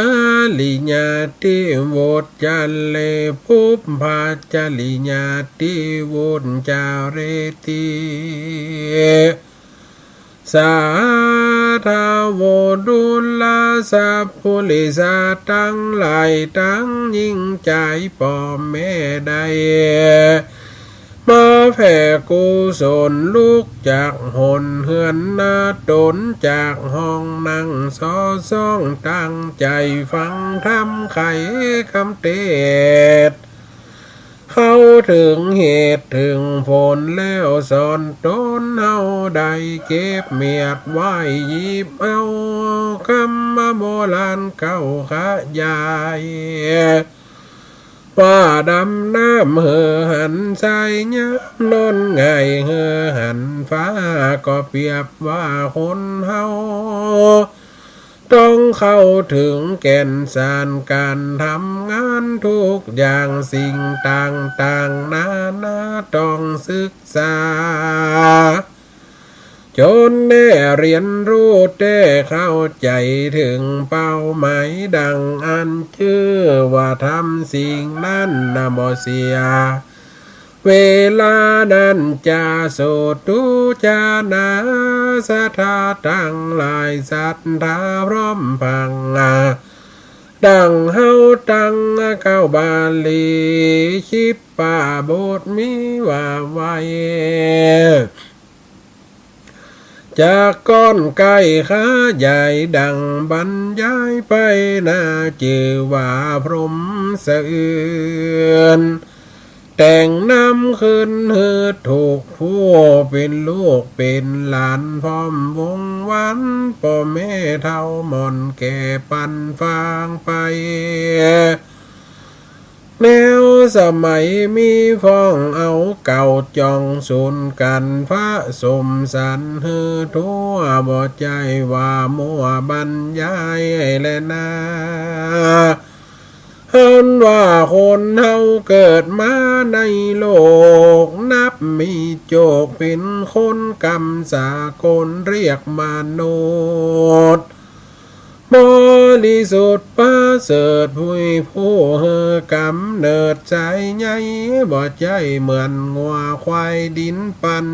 ริญาติวุจจันเลปุพพาจาริญาติวุจจาเรติสาธาวดุลลาสัพพุลิสาตั้งหลายตั้งยิ่งใจป่อแม่ใดมาแผ่กุศลลูกจากหนเฮือนนาตนจากห้องนั่งซ่องตั้งใจฟังธรรมไขคำเทศเข้าถึงเหตุถึงผลแล้วสอนตนเฮาได้เก็บเมียดไว้หยิบเอาคำโบราณเก่าขยายว่าดำน้ำเหือหันใจยับนนไงเหือหันฟ้าก็เปรียบว่าคนเฮาต้องเข้าถึงแก่นสารการทำงานทุกอย่างสิ่งต่างๆนานาต้องศึกษาจนได้เรียนรู้ได้เข้าใจถึงเป้าหมายดังอันชื่อว่าทำสิ่งนั้นนะบ่เสียเวลานั้นจะโสตุจานาสถาตั้งหลายสัทธาพร้อมพังดังเฮาตั้งเข้าบาลีชิปป่าบทมีว่าไว้จากก้อนไก่ขาใหญ่ดังบรรยายไปน่าจือว่าพรหมสะอื่นแต่งนำขึ้นเฮือถูกผู้เป็นลูกเป็นหลานพร้อมวงวันพ่อแม่เท่าหม่อนแก่ปันฟางไปแนวสมัยมีฟ้องเอาเก่าจองสุนกันพระสมสันฮือทั่วบ่ใจว่ามัวบรรยายและนาเห็นว่าคนเฮาเกิดมาในโลกนับมีโจกเป็นคนกรรมสากลเรียกมนุษย์บริสุทธิ์ประเสริฐผู้เฮอกำเนิดใจใหญ่บ่ใจเหมือนงัวควายดินปัน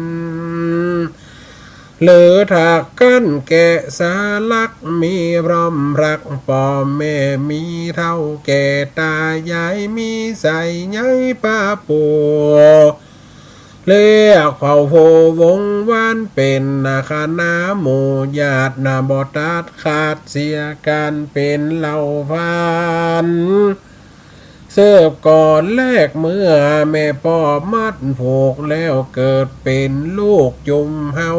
หรือถักกันแกะสาลักมีพร้อมรักพ่อแม่มีเท่าแก่ตายายมีใส่ใหญ่ป้าปู่เรียกเผ่าโพวงวานเป็นนาคานาหมู่ญาตินาบตัดขาดเสียการเป็นเหล่าฟันเสิร์ฟก่อนแรกเมื่อแม่พ่อมัดผูกแล้วเกิดเป็นลูกจุมเฮา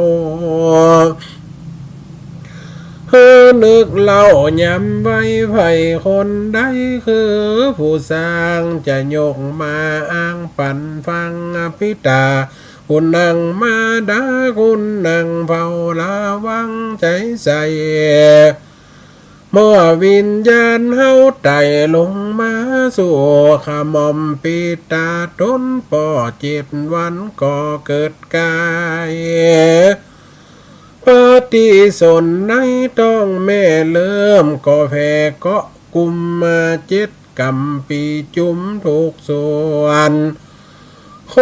นึกเล่าย้ำไว้ไผ่คนใดคือผู้สร้างจะยกมาอ้างปันฟังพิตาคุณนั่งมาดาคุณนั่งเฝ้าระวังใจใส่ เมื่อวิญญาณเฮาไต่ลงมาสู่ขมอมปีตาต้นป่อ7 วันก็เกิดกายปฏิสนในต้องแม่เริ่มก็แผ่เกาะกุมมา7 กำปีจุ้มทุกส่วนโค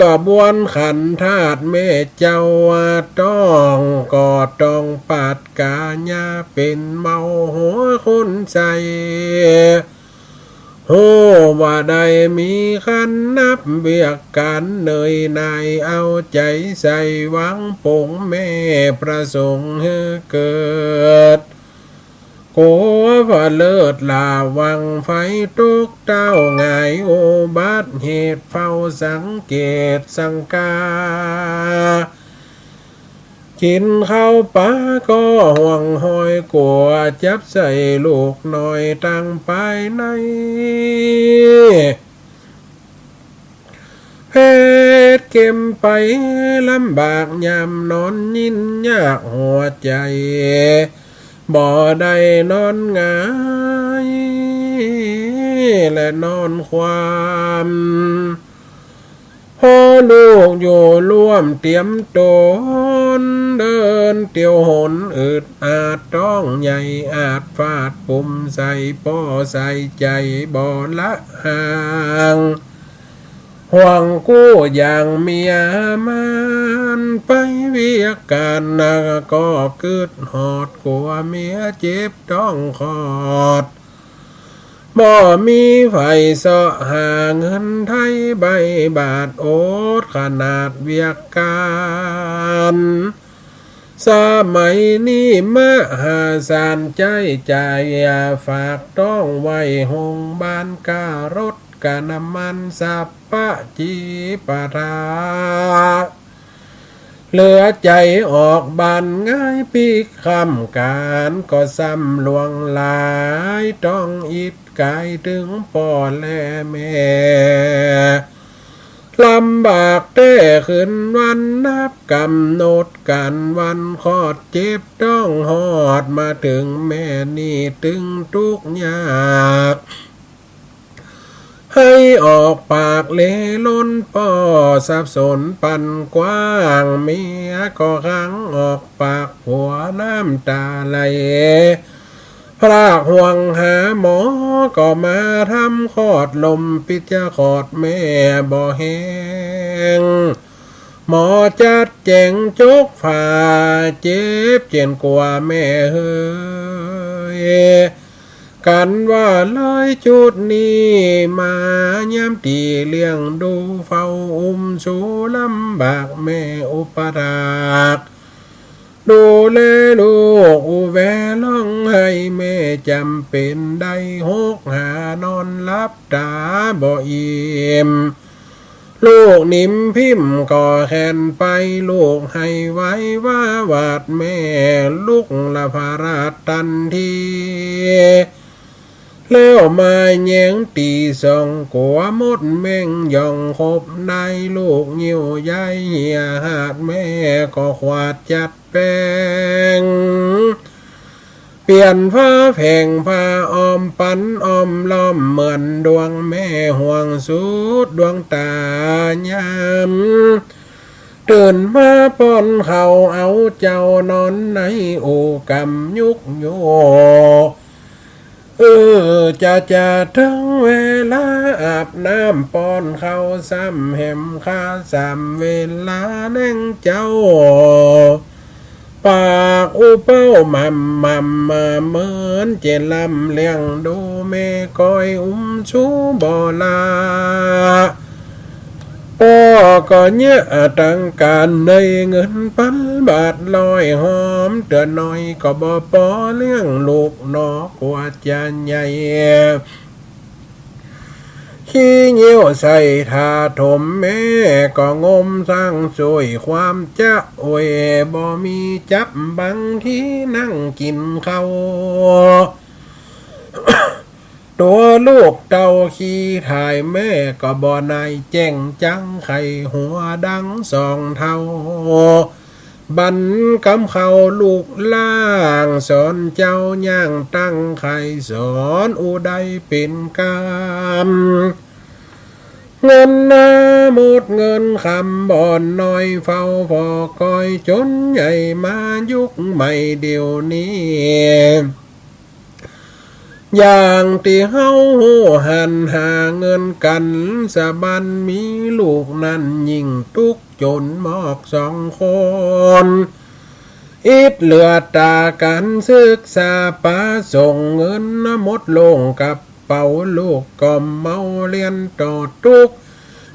กระบวนขันธาตุแม่เจ้าต้องก็ต้องปาดกาญาเป็นเมาหัวคนใจโหว่าได้มีขันนับเบียกกันเนยนายเอาใจใส่หวังปงแม่ประสงค์ให้เกิดโกว่าเลิศลาวังไฟตุกเต้าไงโอบาดเหตุเฝ้าสังเกตสังกากินข้าวปลาก็ห่วงหอยกลัวจับใส่ลูกหน่อยตั้งไปในเพชรเก็มไปลำบากยามนอนยินยากหัวใจบ่ได้นอนหงายและนอนความพ่อลูกอยู่ร่วมเตรียมตนเดินเตียวหนอึดอาจต้องใหญ่อาจฟาดปุ่มใส่ป้อใส่ใจบ่ละห่างห่วงกู้อย่างเมียมันไปเวียการนาก็เกิดหอดกลัวเมียเจ็บต้องคอดบ่มีไฟเสาะหาเงินไทยใบบาทโอดขนาดเวียการสมัยนี้มหาศาลใจใจฝากต้องไว้หงบ้านการถกะน้ำมันสับปะจีปะทาเหลือใจออกบานง่ายปีคำการก็ซ้ำลวงหลายต้องอิดกายถึงพ่อและแม่ลำบากแต่ขึ้นวันนับกำหนดกันวันคลอดเจ็บต้องหอดมาถึงแม่นี่ตึงทุกยากให้ออกปากเลล้นป่อสับสนปันกว้างเมียก็ขังออกปากหัวน้ำตาไหลพระห่วงหาหมอก็มาทำคลอดลมปิจคลอดแม่บ่แห้งหมอจัดแจงจกฝ่าเจ็บเจียนกว่าแม่เฮ้ยกันว่าเลยจุดนี้มาย้ำตีเลี้ยงดูเฝ้าชูลำบากแม่อุปถากดูแลลูกอุแวร้องให้แม่จำเป็นได้หกหานอนลับตาบ่อิ่มลูกนิ่มพิมพ์ก่อแขนไปลูกให้ไว้ว่าวาดแม่ลูกละภาราตันทีแล้วมาแยงตีสองกัวมดแม่งย่องคบในลูกยิ้วใหญ่เหี่ยหาดแม่ก็ขวาดจัดแป้งเปลี่ยนผ้าแผงผ้าออมปันออมล้อมเหมือนดวงแม่ห่วงสุดดวงตายามตื่นมาป้อนเขาเอาเจ้านอนในโอกำยุกโยจะถึงเวลาอาบน้ำป้อนเขาซ้ำแหมข้าซ้ำเวลาแน่งเจ้าปากอุเป้ามัมมาเหมือนเจลำเลี้ยงดูแม่ก้อยชูบ่ลาพ่อก็เนี่ยตั้งการในเงินพันบาทลอยหอมเตือนน้อยก็บ่ปอเลี้ยงลูกนอกกว่าจะใหญ่ขี้เงี้ยวใส่ถาถมแม่ก็งมสร้างช่วยความจะโอยบ่มีจับบางที่นั่งกินข้าวตัวลูกเต่าขี้ถ่ายแม่ก็บ่นายแจ้งจังไข่หัวดังสองเท่า บันกำเขาลูกล่างสอนเจ้าย่างตั้งไข่สอนอุได้เป็นกามเงินนาหมดเงินคำบ่อนน้อยเฝ้าพอคอยจนใหญ่มายุคใหม่เดี๋ยวนี้อย่างที่เฮาหันหาเงินกันสะบันมีลูกนั้นยิ่งทุกจนหมอกสองคนอิดเหลือตากันศึกษาปาส่งเงินหมดลงกับเป่าลูกก็เมาเรียนต่อทุก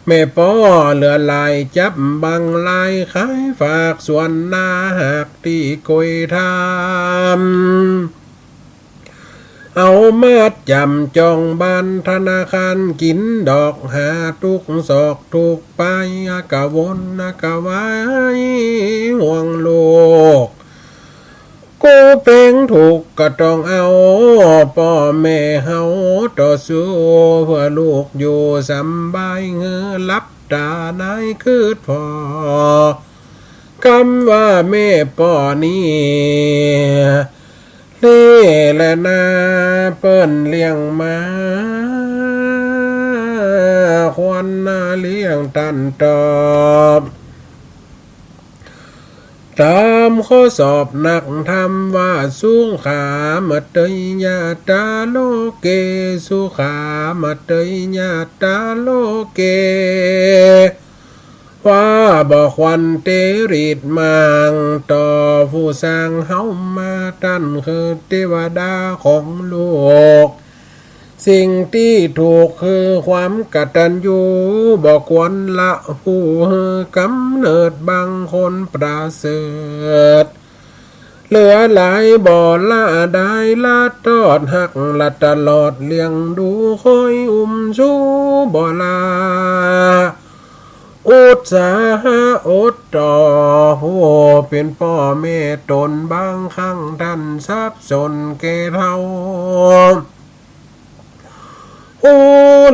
แม่ป้อเหลือลายจับบังลายขายฝากส่วนหน้าหักที่กุยทำเอามาจำจองบ้านธนาคารกินดอกหาทุกศอกทุกไปกะวนกะไว้ห่วงโลกกูเป็นถูกก็ต้องเอาพ่อแม่เฮาต่อสู้เพื่อลูกอยู่สำบายเงือลับตาในคืดพอคำว่าแม่ป่อนี่เล่และนาเปิ้นเลี้ยงมาควรนาเลี้ยงตันตอบตามข้อสอบนักธรรมว่าสุขามาเตยญาตาโลเกสุขามาเตยญาตาโลเกว่าบอกวันเตริดมังต่อผู้สร้างเฮามาตั้นคือเทวดาของโลกสิ่งที่ถูกคือความกตัญญูบอกควรละผู้กำเนิดบางคนประเสริฐเหลือหลายบ่อละได้ละทอดหักละตลอดเลี้ยงดูคอยชูบ่ลาอุตสาหะอดต่อผู้เป็นพ่อแม่ตนบางครั้งท่านสับสนเกเท่า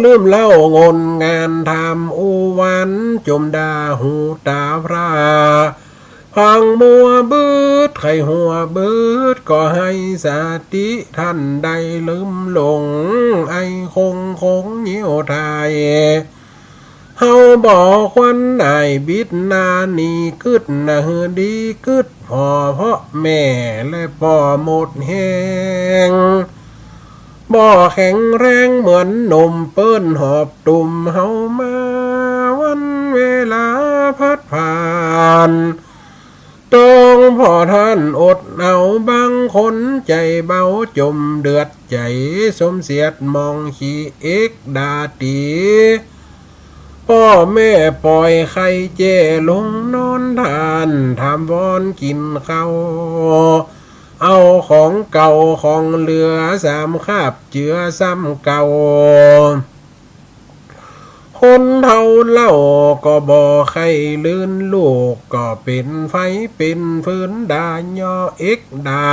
ลืมเล่างนงานทำวันจมดาหูตาพระพังมัวบืดไข่หัวบืดก็ให้สติท่านใดลืมหลงไอคงเหี่ยวไทยเฮาบอกวันไหนบิดนานีกึดนะดีกึดพ่อเพราะแม่และพ่อหมดแหงบ่แข็งแรงเหมือนหนุ่มเปิ้นหอบตุ่มเฮามาวันเวลาพัดผ่านต้องพ่อท่านอดเอาบางคนใจเบาจมเดือดใจสมเสียดมองขี้เอกดาตีพ่อแม่ปล่อยไข่เจลงนอนทานทำวอนกินข้าวเอาของเก่าของเหลือสามคาบเจือซ้ำเก่าคนเท่าเล่าก็บ่ใครลื่นลูกก็เป็นไฟเป็นฟื้นดาย่อเอกดา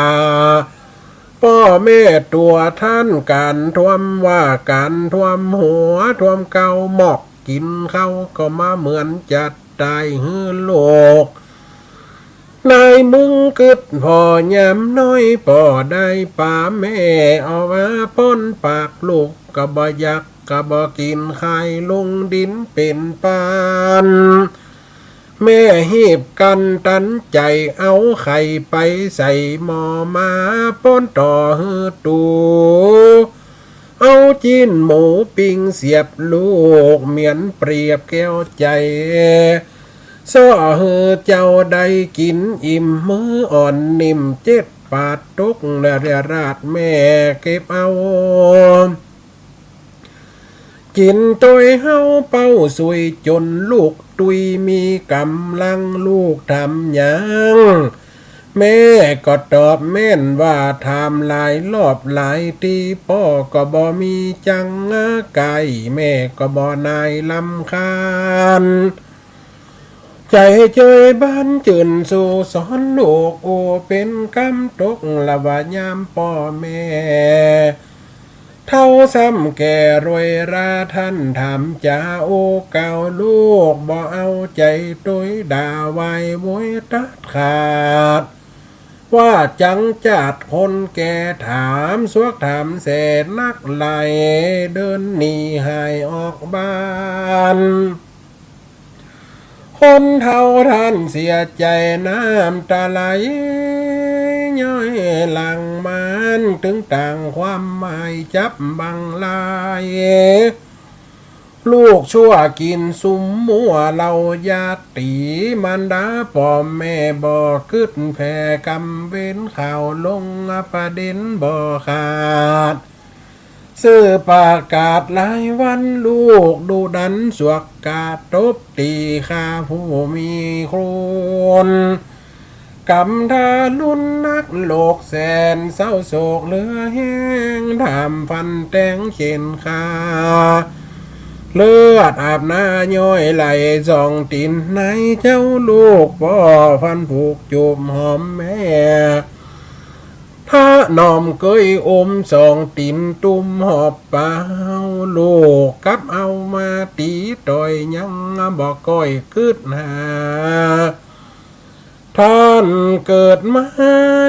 พ่อแม่ตัวท่านการท่วมว่าการท่วมหัวท่วมเก่าหมอกกินเข้าก็มาเหมือนจัดตายฮือโลกนายมึงกึดพอยำน้อยป่อได้ป่าแม่เอามาป้นปากลูกกะบ่ยักกะบ่กินไข่ลงดินเป็นปานแม่หีบกันตันใจเอาไข่ไปใส่หม้อมาป้นต่อฮือตูเอาจีนหมูปิ้งเสียบลูกเหมียนเปรียบแก้วใจซ้อฮือเจ้าได้กินอิ่มมืออ่อนนิ่มเจ็ดปาดตุกและเรียราดแม่เก็บเอากินตัวเฮาเป้าสวยจนลูกตุยมีกำลังลูกทำยังแม่ก็ตอบแม่นว่าทำหลายรอบหลายทีพ่อก็บ่มีจังไก่แม่ก็บ่นายลำคาญใจเจยบ้านจืนสู่สอนลูกโอเป็นกำตกละว่ายามพ่อแม่ เท่าซ้ำแก่รวยราท่านถามจะโอเก่าลูกบ่เอาใจตุยด่าไว้บวยตัดขาดว่าจังจัดคนแก่ถามสวกถามเศษนักไหลเดินหนีหายออกบ้านคนเท่าท่านเสียใจน้ำตาไหลย้อยหลังมันถึงต่างความหมายจับบังลายลูกชั่วกินสุมมัวเราญาติมันดาพ่อแม่บ่ขึ้นแผ่กำเว้นข่าวลงประเด็นบ่ขาดซื้อประกาศหลายวันลูกดูดันสวกกาดตบตีข้าผู้มีครูนกำทาลุนนักโลกแสนเศร้าโศกเหลือแห้งทำฟันแตงเข็นขาเลือดอาบหน้าย้อยไหลส่องตินในเจ้าลูกพ่อฟันผูกจูบหอมแม่ถ้าหนอมเกยอมส่องตินตุ้มหอบเปล่าลูกกับเอามาตีต่อยยังบอกก้อยคืดหาท่านเกิดมา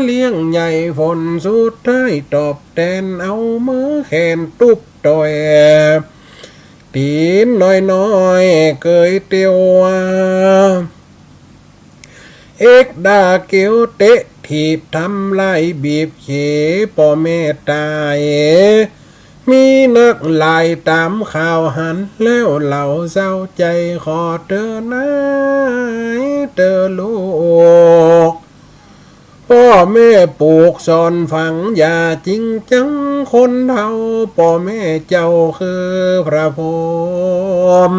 เลี้ยงใหญ่ฝนสุดท้ายตอบแทนเอามือแขนตุบต่อยตีนน้อยเกยเตียวเอกดาเกียวเตะถีบทำลายบีบเขป่อแม่ตายมีนักลายตามข่าวหันแล้วเหล่าเศร้าใจขอเธอนายเธอลูกพ่อแม่ปลูกสอนฝังอย่าจริงจังคนเท่าพ่อแม่เจ้าคือพระพรหม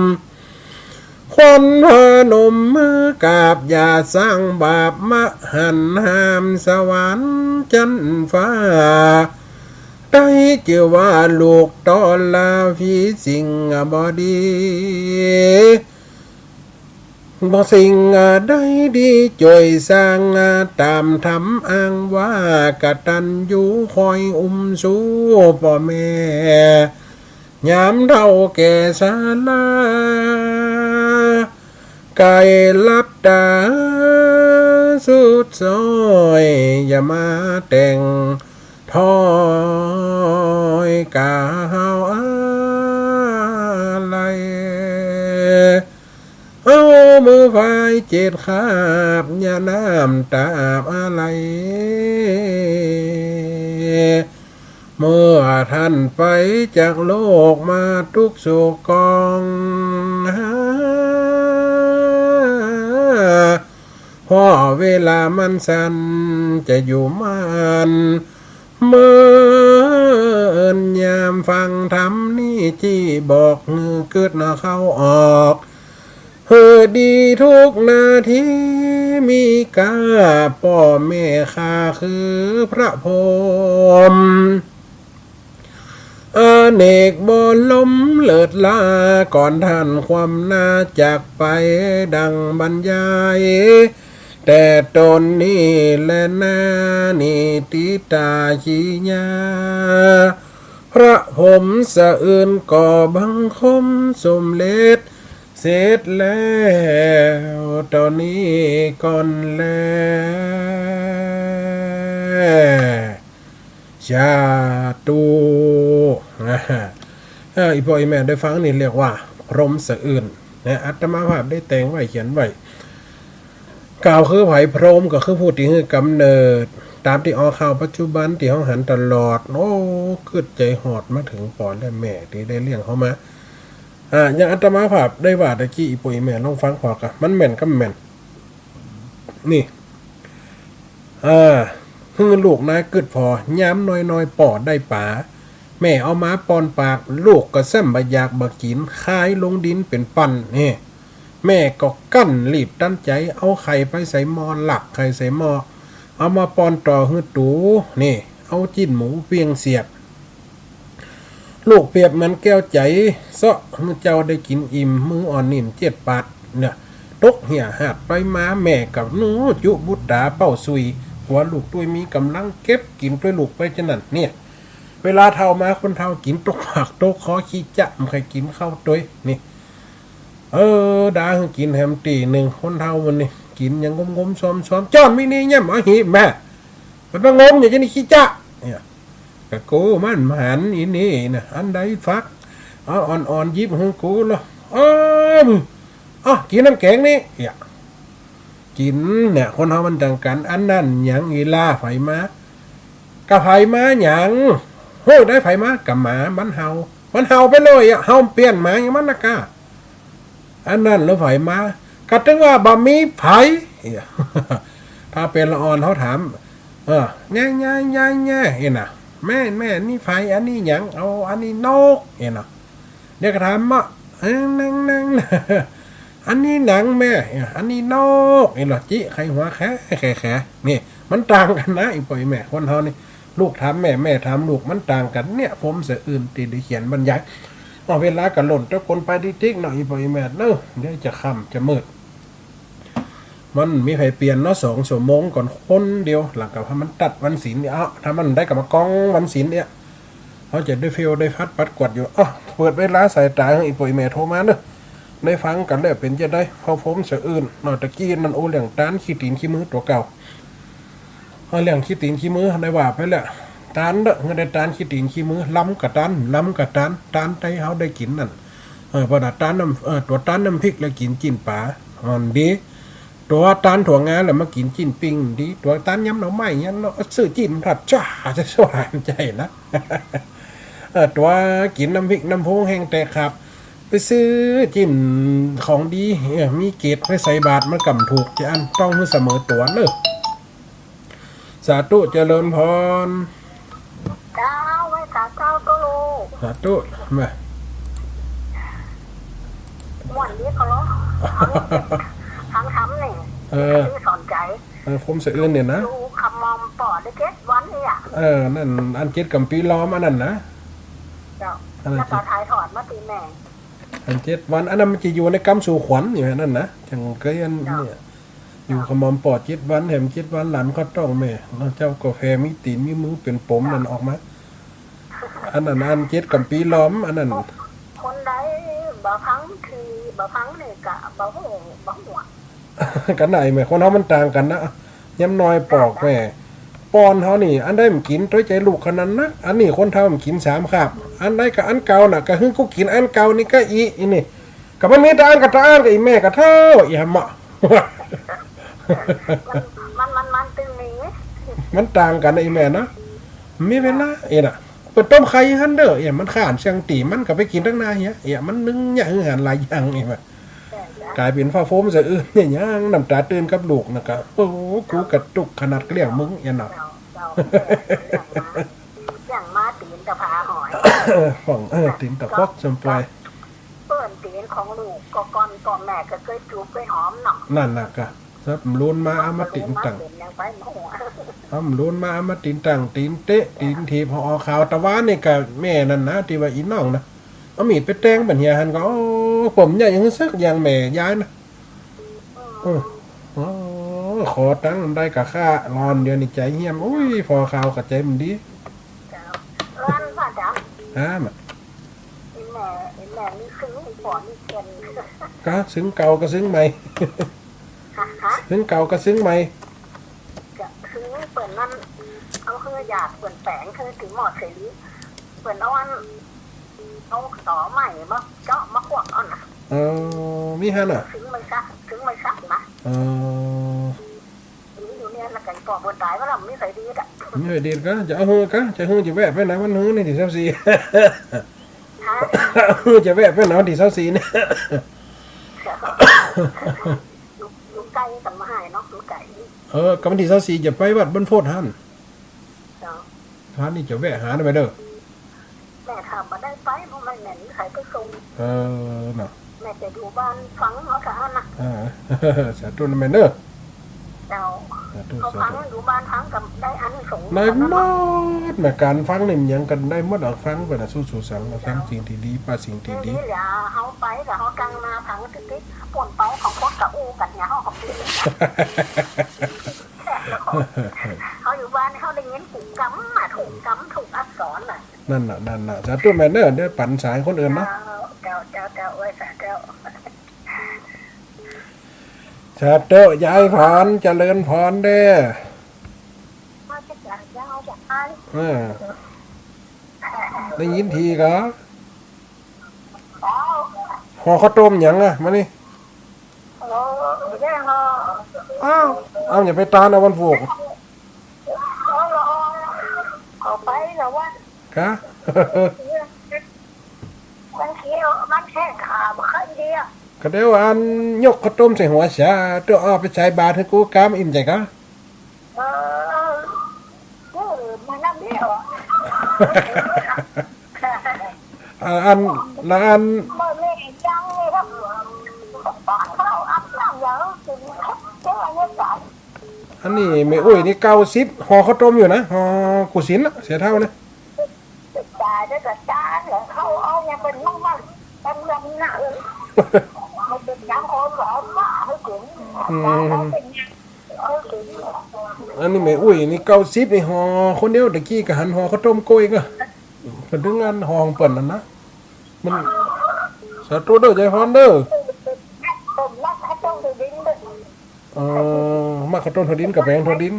คนพนมมือกราบอย่าสร้างบาปมะหันห้ามสวรรค์จันฟ้าได้เชื่อว่าลูกตอนลาฟีสิ่งบอดีบ่สิ่งได้ดีจ่วยสร้างตามทำอ้างว่ากตัญญูคอยสู้พ่อแม่ยามเท่าแก่ศาลาไก่ลับตาสุดซอยอย่ามาแต่งถอยกาวอะไรเอามือพายเจ็ดขาบอย่าน้ำตาบอะไรเมื่อท่านไปจากโลกมาทุกโศกกองพอเวลามันสั้นจะอยู่มันเมื่อยามฟังธรรมนี่ที่บอกเกิดเข้าออกเฮือดีทุกนาทีมีกาพ่อแม่ข้าคือพระพรหมอเนกบนล้มเลิศลาก่อนท่านความน่าจากไปดังบรรยายแต่ตนนี้และนานี่ติตาชีญาพระผมสะอื่นก่อบังคมสมเล็จเสร็จแล้วตอนนี้ก่อนแล้วชาตูอีพ่ออีแม่ได้ฟังนี่เรียกว่าพรหมสะอื่นนะอัตมาภาพได้แต่งไว้เขียนไว้กล่าวคือไผ่พรหมก็คือผู้ที่คือกำเนิดตามที่ออกข่าวปัจจุบันที่เขาหันตลอดโอ้คืดใจหอดมาถึงปอนและแม่ที่ได้เลี้ยงเขามาอย่างอัตมาภาพได้ว่าตะกี้อีพ่ออีแม่ลองฟังพอกะมันแม่นก็แม่นนี่คือลูกนายกึดพอย้ำน้อยๆปอดได้ป่าแม่เอามาปอนปากลูกก็แซมบะอยากบะกินคายลงดินเป็นปั่นนี่แม่ก็กั้นรีบตั้นใจเอาไข่ไปใส่หม้อหลักไข่ใส่หม้อเอามาปอนต่อหื้อตูนี่เอาจิ้นหมูเปียงเสียบลูกเปรียบมันแก้วใจเซาะเจ้าได้กินอิ่มมืออ่อนนิ่ม7 บาทเนี่ยตกเหี่ยหาดไปมาแม่กับหนูจุบุตรดาเป้าซุยหัวลูกด้วยมีกำลังเก็บกินด้วยลูกไปจังนั้นเนี่ย เวลาเท่ามาคนเท่ากินตกผักตกคอขี้จะมันใครกินข้าวตัวนี่ดากินแฮมตีหนึ่งคนเท่ามันนี่กินยังงมๆซ้อมๆจ้อนไม่นี่เนี่ยหมาหีแม่มันมางมอย่างนี้ขี้จะเนี่ยกะกูมันหันอีนี่นะอันใดฟักอ่อนยิบให้กูแล้วกินน้ำแกงนี่เนี่ยกินเนี่ยคนเฮามันต่างกันอันนั้นหยังอีลาไฟมากะไฟมาหยังโห้ได้ไฟมากับหมามันเฮาไปเลยเฮาเปลี่ยนหมาอย่างมันนะกะอันนั้นแล้วไฟมากะถึงว่าบะมีไผถ้าเป็นละอ่อนเขาถามแง่เห็นน่ะแม่นี่ไฟอันนี้หยังเอาอันนี้นกเห็นน่ะเดี๋ยวก็ถามว่านั่งอันนี้หนังแม่อันนี้นกไอ้หลอจิใครหัวแค่นี่มันต่างกันนะไอ้ปล่อยแม่คนเฮานี่ลูกถามแม่ถามลูกมันต่างกันเนี่ยผมเสืออื่นตีได้เขียนบรรยายเวลากันหล่นทุกคนไปติ๊กหน่อยไอ้ปล่อยแม่เนอะเดี๋ยวจะค่ำจะมืดมันมีใครเปลี่ยนเนาะ2 ชั่วโมงก่อนคนเดียวหลังกับมันตัดวันศีลเนี่ยถ้ามันได้กับมากองวันศีลเนี่ยเขาจะได้ฟิลได้พัดปัดกวดอยู่เปิดเวลาสายตาของไอ้ปล่อยแม่โทรมาเนอะได้ฟังกันแล้วเป็นจะได้พอผมเสืออื่นนอกตะกี้นั่นโอเหลี่ยงต้านขี้ตีนขี้มือตัวเก่าเหลี่ยงขี้ตีนขี้มือได้ว่าไปแล้วตานเด้อเงินได้ตานขี้ตีนขี้มือล้ำกับตานไตเฮาได้กินนั่นพอดตานน้ำตัวตานน้ำพริกแล้วกินจิ้นป่าดีตัวตานถั่วงาแล้วมากินจิ้นปิ้งดีตัวตานยำหน่อไม้ยันเนาะซื้อจิ้นผัดจ้าจะสว่างใจนะตัวกินน้ำพริกน้ำพงแห้งแต่ครับไปซื้อจิ้มของดีมีเกตไว้ใส่บาทมันกำถูกจะอันต้องมือเสมอตัวเนอะสาธุเจริญพร เจ้าไว้ขาเจ้าก็รู้ สาธุมา ม่วนนี้เขาล้อทั้งนี่ที่สนใจ ผมเสืออื่นเนี่ยนะ ดูคำมอมปอได้7 วันเนี่ย นั่นอันเจ็ดกับปีล้อมอันนั้นนะ เจ้าแล้วก็ถ่ายถอดมาตีแม่ อัน7 วันอันนั้นมันจะอยู่ในกำสู่ขวัญอยู่นั่นนะจังเคยอันเนี่ยอยู่ขมอมปอด7 วันแถม7 วันหลานก็ต้องแม่เจ้ากาแฟมีตีนมีมือเป็นปมนั่นออกมาอันนั้นอัน7 กับปีล้อมอันนั้นคนใดบ่พังคือบ่พังนี่กะบ่หัว กันไหนแม่คนเฮามันต่างกันนะย้ำน้อยปอกแม่ปอนเฮานี่อันได้มันกินด้วยใจลูกขนาดนะอันนี้คนเฒ่ามันกิน3 คาบอันได้กับอันเก่าน่ะก็คือกูกินอันเก่านี่ก็อีนี่ก็มันมีแต่อันกับตาอันกับอีแม่ก็เท่าอีหำอ่ะมันตึงนี้ มันต่างกันไอ้แม่นะมีเวลาน่ะเปิดต้มไข่หั่นเด้อมันข้านเชียงตีมันก็ไปกินตั้งนานเหี้ยมันนึงอย่างอาหารหลายอย่างนี่ว่ากลายเป็นฟ้าโฟมซะอื่นเนี่ยยังน้ำตาตื่นกับลูกนะก็โอ้กูกระตุกขนาดเกลี้ยงมึงเนาะอย่างมาตีนตะพาหอยของตีนตะพอกจำปลายเปิ้นตีนของลูกก็ก่อนแม่ก็เคยจูบเคยหอมเนาะนั่นน่ะก็ซับลุ้นมาเอามาตีนตังลุ้นมาเอามาตีนตังตีนเตะตีนทีพอข่าวตะวันนี่ก็แม่นั่นนะที่ว่าอีน้องนะเอามีดไปแตงบัดเฮียหันก็ผมใหญ่ยังซักอย่างแม่ยายนะขอตั้งได้กะค่ารอนเดี๋ยวนี้ใจเหี้ยมอุ้ยพอข่าวกับใจมันดีร้านป่ะจ๊ะมาแม่นี่ซึ้งปอนี่เกินก็ซึ้งเก่าก็ซึ้งใหม่ซึ้งเก่าก็ซึ้งใหม่ก็ซึ้งเปิดนั่นเอาเคยอยากเปิดแฝงเคยถึงหมอดเสรีเปิดเอาต่อใหม่มาเจาะมาขวบเอาน่ะมีฮะน่ะซึ้งไม่ซักนะอยู่เนี่ยละกันปอบนตายก็เราไม่ใส่ดีอ่ะไม่ดีก็จะเอาจะจะแวะไปไหนมันนี่ที่24จะแวะไปไหนที่24เนี่ยอยู่ไกลกันมาให้เนาะอยู่ไกลกำที่24จะไปวัดบนโพธิ์หันนี่จะแวะหาได้ไหมเด้อแม่ถามมาได้ไปเพราะไม่แม่นี่ใครไปส่งเนาะแม่จะอยู่บ้านฟังเขาค่ะนะสาธุนะแม่เด้อเขาฟังอยู่บ้านฟังกับได้อันส่งได้หมดแม่การฟังนี่มันยังกันได้หมดเอาฟังไปนะสู้ๆสังฟังสิ่งที่ดีป้าสิ่งที่ดีนี่อย่าเฮาไปกับเฮากังมาพังติ๊กๆป่นไปของพวกกับอูกันเนี่ยเฮาของพี่เขาอยู่บ้านเขาได้ยินถูกกำถูกอักษรน่ะ นั่นน่ะสาธุแม่เนอเดี๋ยวปั่นสายคนอื่นเนาะ เจ้าไว้สาเจ้า สาธุยายพรเจริญพรเด้อ มาจากหลังเจ้าจากไอ้ ได้ยินทีก็ เจ้า ห่อข้าวต้มหยังอ่ะมานี่ โอ้ยแย่ฮะ อ้าวเอาอย่าไปตานเอาวันผูก โอ้โหเอาไปแล้วว่า กะ มันเคี้ยวมันแค่ขาบ่ค่อยเดียว ก็เดี๋ยวอันยกข้าวต้มใส่หัวเสียตัวเอาไปใส่บาตรให้กูกามอิ่มใจกะ มันน้ำเดียว อันละอัน มื่อไม่จังเลยครับปากเข้าอัพน้ำเยอะจนเจ้าเนี่ยสาย อันนี้ไม่อุ้ยนี่90ห่อข้าวต้มอยู่นะห่อกุศิลป์เสียเท่านะ ตายได้กับจ้าเหรอเข้าเอาเนี่ยเป็นมั่งเป็นลำหนักมันเป็นยังคนหรอว่าให้ถึงเป็นยังถึง อันนี้ไม่อุ้ยนี่90นี่ห่อคนเดียวตะกี้ก็หันห่อข้าวต้มโกยก็ก็ถึงงานห่อเปิ้นนั่นนะมันสาธุเด้อใจพรเด้อ ผมรักให้ต้องดูดิ้นเลย มาข้าวต้มถั่วดินกับแป้งถั่วดิน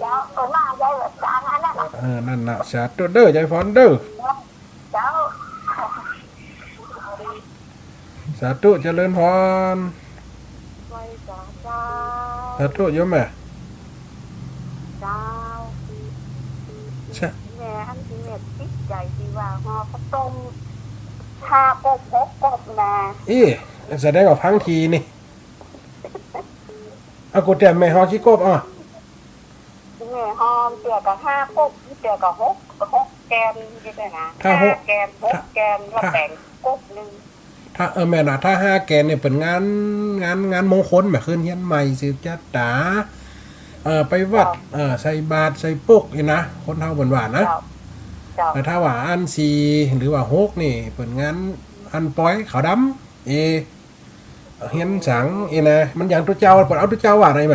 เจ้าตัวหน้าใหญ่แบบจางอันนั้น นั่นน่ะสาธุเด้อใจพรเด้อ เจ้า สาธุเจริญพร ไว้จ้าเจ้า สาธุโยมแม่ เจ้า ใช่ แม่อันที่แม่ติดใจที่ว่าหอข้าวต้มทากบหกกบนะ อีแสดงว่าพังทีนี่เอากูเตรียมแม่ฮอชิโกบอ่ะ แม่หอมเตียกับ5 กบเตียกับ6แกนนี่ด้วยนะ5 แกน6 แกนแล้วแบ่งกบนึง ถ้าแม่น่ะถ้า5แกนเนี่ยเป็นงานมงคลแบบขึ้นเฮียนใหม่สืบจัดตาไปวัดใส่บาตรใส่ปุกนี่นะคนเฒ่าหวานๆนะ เจ้า แต่ถ้าว่าอัน4หรือว่า6นี่เป็นงานอันปอยขาวดำเฮียนสังนะมันอย่างตัวเจ้าเปิดเอาตัวเจ้าว่าอะไรไหม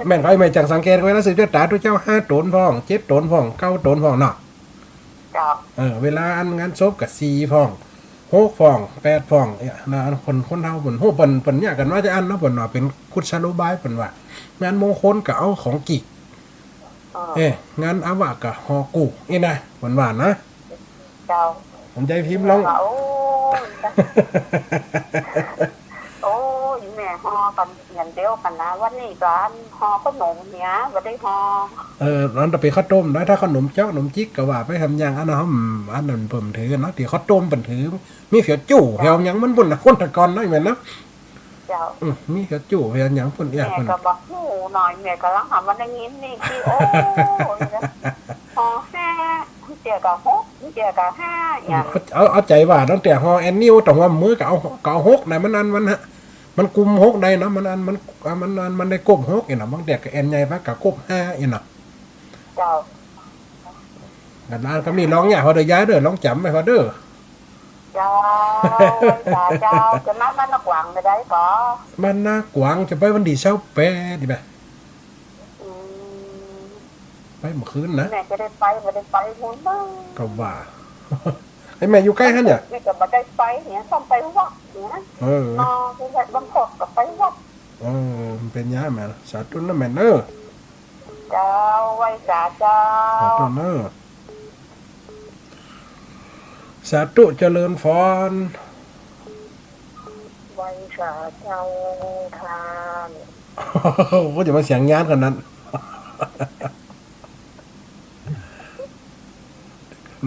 แม่นเขาไม่จังสังเกตไว้นะสืบจัดตาตัวเจ้า5ตนพ่อง7ตนพ่อง9ตนพ่องเนาะ เจ้า เวลาอันงานศพกับ4พ่อง6พ่อง8พ่องเนี่ยนะคนเฒ่าเพิ่นฮู้เพิ่นเนี่ยกันว่าจะอันเนาะเพิ่นว่าเป็นกุศโลบายเพิ่นว่างานมงคลก็เอาของกิกงานอาวะก็ฮอกูนี่นะเพิ่นว่านะ เจ้า ผมใจพิมพ์ลอง โอ้ยแม่หอกันอย่างเดียวกันนะวันนี้ก็หอขนมเนี้ยบ่ได้หอ นั่นจะเป็นข้าวต้มนะถ้าขนมเจ้าขนมจิกก็ว่าไปทำอย่างอันนั้นเพิ่มถือนะที่ข้าวต้มเพิ่นถือมีเขียวจู่เหี่ยวหยังมันบุ่นน่ะคนตะกอนน้อยแม่นนะ เจ้า มีเขียวจู่เหี่ยวหยังเพิ่นเอีย แม่ เพิ่น ก็บอกหูหน่อยแม่ก็ลังทำวันนี้นี่ที่โอ้หอ5เตียกับ6เตียกับ5อย่าง เอาใจว่าตั้งแต่ฮอแอนนิวต้องว่ามือก็เอา6ได้มันอันมันฮะมันกุม6ได้นะมันอันมันได้กบ6อีน่ะบางแต่ก็แอนใหญ่ปะก็กบ5อีน่ะ เจ้า กันร้านก็มีร้องอย่าพอเด้อย้ายเด้อร้องจำไว้พอเด้อ เจ้าเจ้าจะนัดมันกวางไปได้ก็ มันน่ากวางจะไปวันที่28ดิแม่ไปเมื่อคืนนะ แม่จะได้ไปบ่ได้ไปหุ่นบ้าง ก็ว่าไอ้แม่อยู่ใกล้หั่นเนี่ย แม่ก็บ่ได้ไปเนี่ยต้องไปวัดเนี่ยนอคือแบบบางคนก็ไปวัด มันเป็นย่าแม่สาธุนะแม่เด้อ เจ้าไว้สาเจ้า สาธุเด้อสาธุเจริญพร ไว้สาเจ้าทาน ว่าจะมาเสียงงานขนาดนั้น